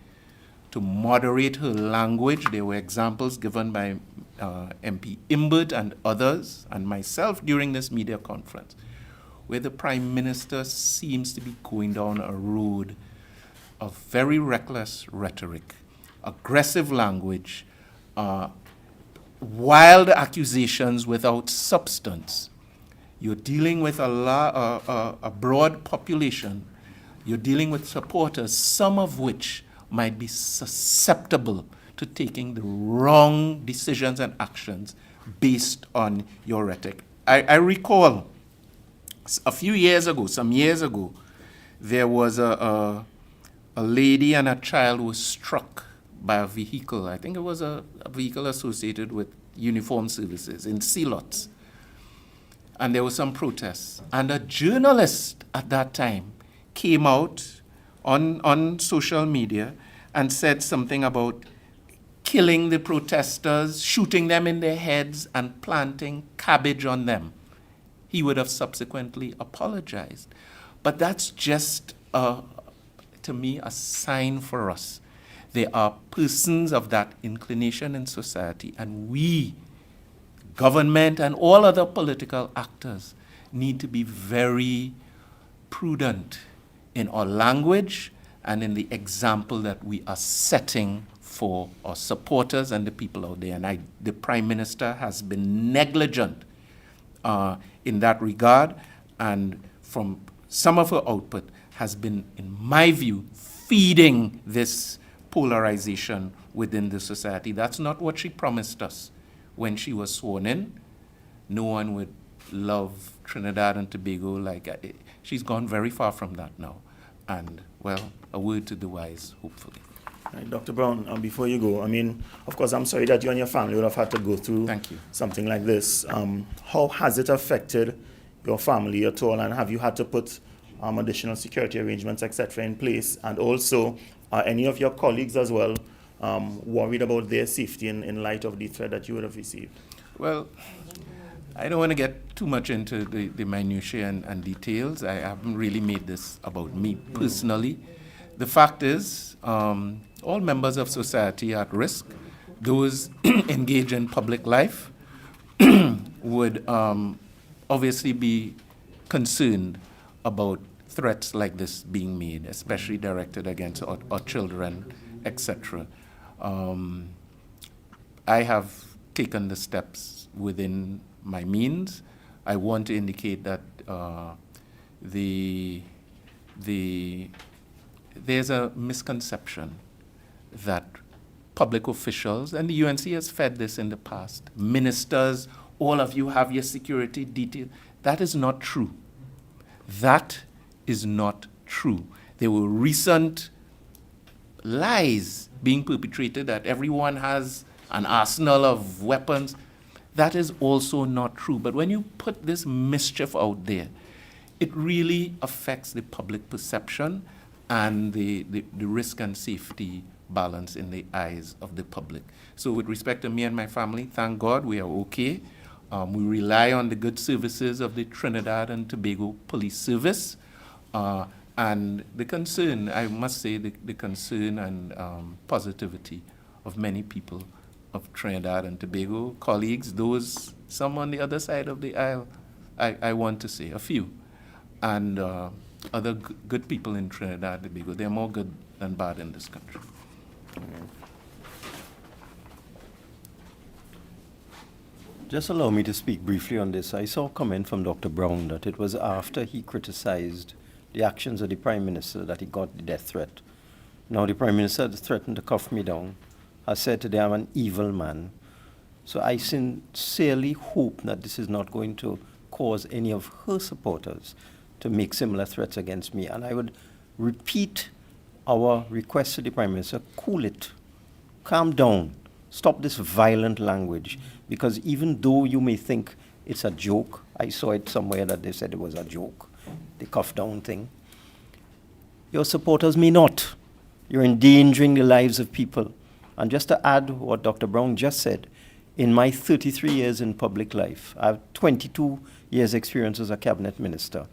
E: to moderate her language. There were examples given by MP Imbert and others and myself during this media conference where the Prime Minister seems to be going down a road of very reckless rhetoric, aggressive language, wild accusations without substance. You're dealing with a broad population. You're dealing with supporters, some of which might be susceptible to taking the wrong decisions and actions based on your rhetoric. I recall some years ago, there was a lady and a child was struck by a vehicle. I think it was a vehicle associated with uniformed services in Sealots. And there was some protests. And a journalist at that time came out on social media and said something about killing the protesters, shooting them in their heads, and planting cabbage on them. He would have subsequently apologized. But that's just, to me, a sign for us. There are persons of that inclination in society, and we, government and all other political actors, need to be very prudent in our language and in the example that we are setting for our supporters and the people out there. And the Prime Minister has been negligent in that regard, and from some of her output has been, in my view, feeding this polarization within the society. That's not what she promised us when she was sworn in. No one would love Trinidad and Tobago like she's gone very far from that now. And, well, a word to the wise, hopefully.
I: Right, Dr. Brown, before you go, I mean, of course, I'm sorry that you and your family would have had to go through something like this. How has it affected your family at all, and have you had to put additional security arrangements, etc., in place? And also, are any of your colleagues as well worried about their safety in light of the threat that you would have received?
E: Well, I don't want to get too much into the minutiae and details. I haven't really made this about me personally. The fact is, all members of society are at risk. Those engaged in public life would obviously be concerned about threats like this being made, especially directed against our children, etc. I have taken the steps within my means. I want to indicate that there's a misconception that public officials, and the UNC has fed this in the past, ministers, all of you have your security detail. That is not true. That is not true. There were recent lies being perpetrated that everyone has an arsenal of weapons. That is also not true. But when you put this mischief out there, it really affects the public perception and the risk and safety balance in the eyes of the public. So with respect to me and my family, thank God we are okay. We rely on the good services of the Trinidad and Tobago Police Service. And the concern, I must say, the concern and positivity of many people of Trinidad and Tobago, colleagues, some on the other side of the aisle, I want to say, a few. And other good people in Trinidad and Tobago. They're more good than bad in this country.
F: Just allow me to speak briefly on this. I saw a comment from Dr. Brown that it was after he criticized the actions of the Prime Minister that he got the death threat. Now the Prime Minister has threatened to cuff me down, has said today I'm an evil man. So I sincerely hope that this is not going to cause any of her supporters to make similar threats against me. And I would repeat our request to the Prime Minister, cool it, calm down, stop this violent language, because even though you may think it's a joke, I saw it somewhere that they said it was a joke, the cuff down thing, your supporters may not. You're endangering the lives of people. And just to add what Dr. Brown just said, in my 33 years in public life, I have 22 years experience as a cabinet minister.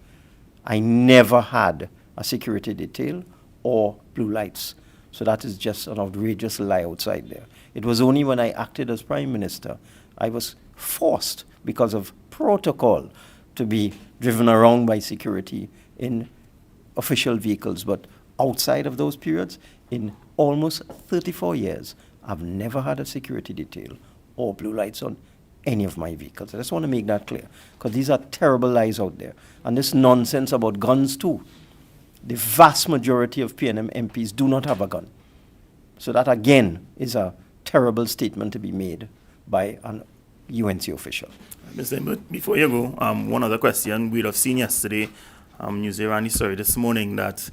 F: I never had a security detail or blue lights. So that is just an outrageous lie outside there. It was only when I acted as Prime Minister, I was forced, because of protocol, to be driven around by security in official vehicles. But outside of those periods, in almost 34 years, I've never had a security detail or blue lights on any of my vehicles. I just want to make that clear, because these are terrible lies out there. And this nonsense about guns too. The vast majority of PNM MPs do not have a gun. So that again is a terrible statement to be made by an UNC official.
I: Mr. But before you go, one other question. We'd have seen yesterday, News Randy, sorry, this morning, that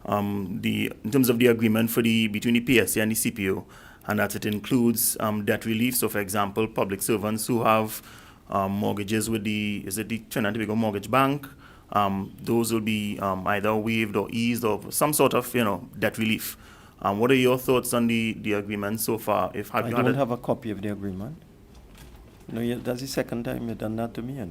I: in terms of the agreement between the PSC and the CPO, and that it includes debt relief. So, for example, public servants who have mortgages with the Trinidad and Tobago Mortgage Bank, those will be either waived or eased, or some sort of debt relief. What are your thoughts on the agreement so far?
F: I don't have a copy of the agreement. That's the second time you've done that to me.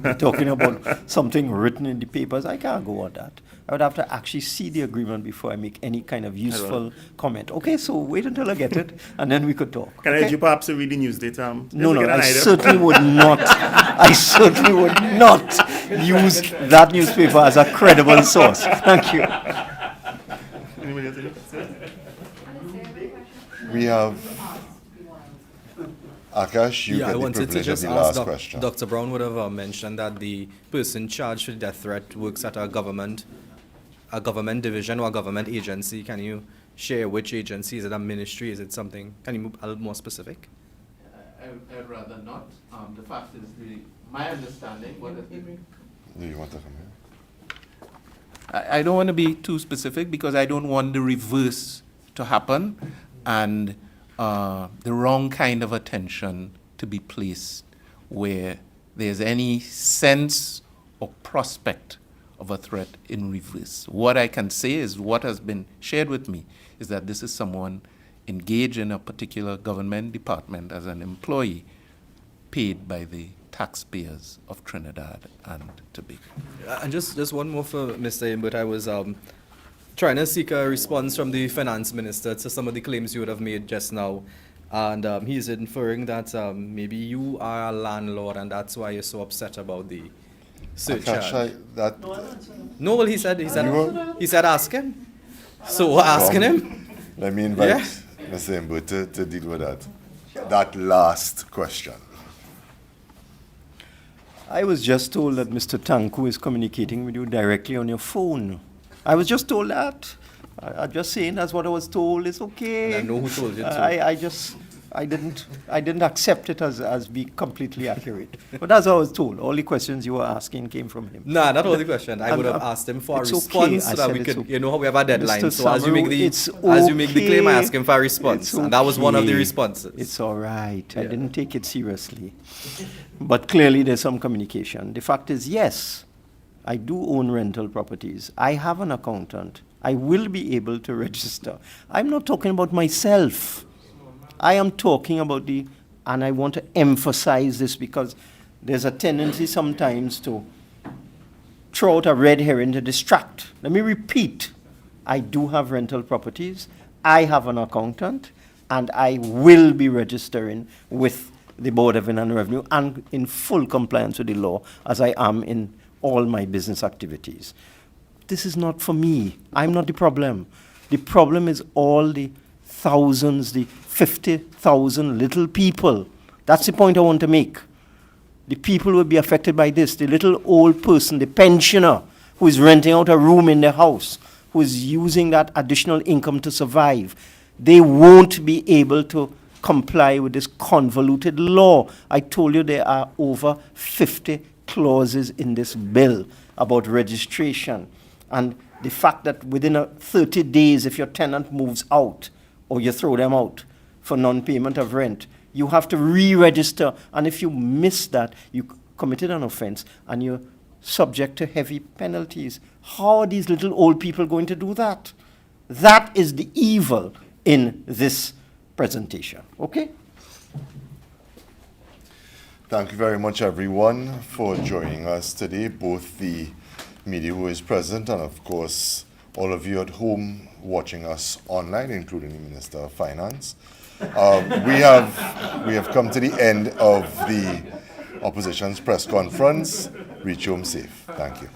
F: You're talking about something written in the papers. I can't go on that. I would have to actually see the agreement before I make any kind of useful comment. Okay, so wait until I get it, and then we could talk.
I: Can I urge you perhaps to read the news data?
F: No, I certainly would not. I certainly would not use that newspaper as a credible source. Thank you.
B: We have Akash, you
H: Yeah, I
B: get the
H: wanted to
B: privilege of
H: just
B: the
H: ask
B: last question.
H: Dr. Brown would have mentioned that the person charged with death threat works at a government division or a government agency. Can you share which agency? Is it a ministry? Is it something? Can you be a little more specific?
E: I'd rather not. The fact is, my understanding,
B: Do you want to come here?
E: I don't want to be too specific because I don't want the reverse to happen and the wrong kind of attention to be placed where there's any sense or prospect of a threat in reverse. What I can say is what has been shared with me is that this is someone engaged in a particular government department as an employee paid by the taxpayers of Trinidad and Tobago.
H: And just one more for Mr. Imbert. I was trying to seek a response from the finance minister to some of the claims you would have made just now. And he's inferring that maybe you are a landlord and that's why you're so upset about the surcharge. No, well, he said ask him. So we're asking him.
B: Let me invite
H: Yeah.
B: Mr. Imbert to deal with that last question.
F: I was just told that Mr. Tanku is communicating with you directly on your phone. I was just told that. I'm just saying that's what I was told. It's okay.
H: And I know who told you too.
F: I didn't accept it as being completely accurate. But that's what I was told. All the questions you were asking came from him.
H: Nah, not all the question. I would have asked him for a
F: it's
H: response
F: okay.
H: so
F: I
H: that
F: said
H: we
F: it's
H: could,
F: okay.
H: you know, how we have a deadline.
F: Mr.
H: So as you make the claim, I ask him for a response.
F: It's
H: And that was one of the
F: okay.
H: responses.
F: It's all right. I
H: Yeah.
F: didn't take it seriously. But clearly there's some communication. The fact is, yes, I do own rental properties. I have an accountant. I will be able to register. I'm not talking about myself. I am talking about and I want to emphasize this because there's a tendency sometimes to throw out a red herring to distract. Let me repeat. I do have rental properties. I have an accountant, and I will be registering with the Board of Inland Revenue and in full compliance with the law as I am in all my business activities. This is not for me. I'm not the problem. The problem is all the thousands, the 50,000 little people. That's the point I want to make. The people will be affected by this. The little old person, the pensioner who is renting out a room in their house, who is using that additional income to survive, they won't be able to comply with this convoluted law. I told you there are over 50 clauses in this bill about registration. And the fact that within 30 days, if your tenant moves out or you throw them out for non-payment of rent, you have to re-register. And if you miss that, you committed an offense and you're subject to heavy penalties. How are these little old people going to do that? That is the evil in this presentation. Okay?
B: Thank you very much, everyone, for joining us today, both the media who is present and, of course, all of you at home watching us online, including the Minister of Finance. We have come to the end of the opposition's press conference. Reach home safe. Thank you.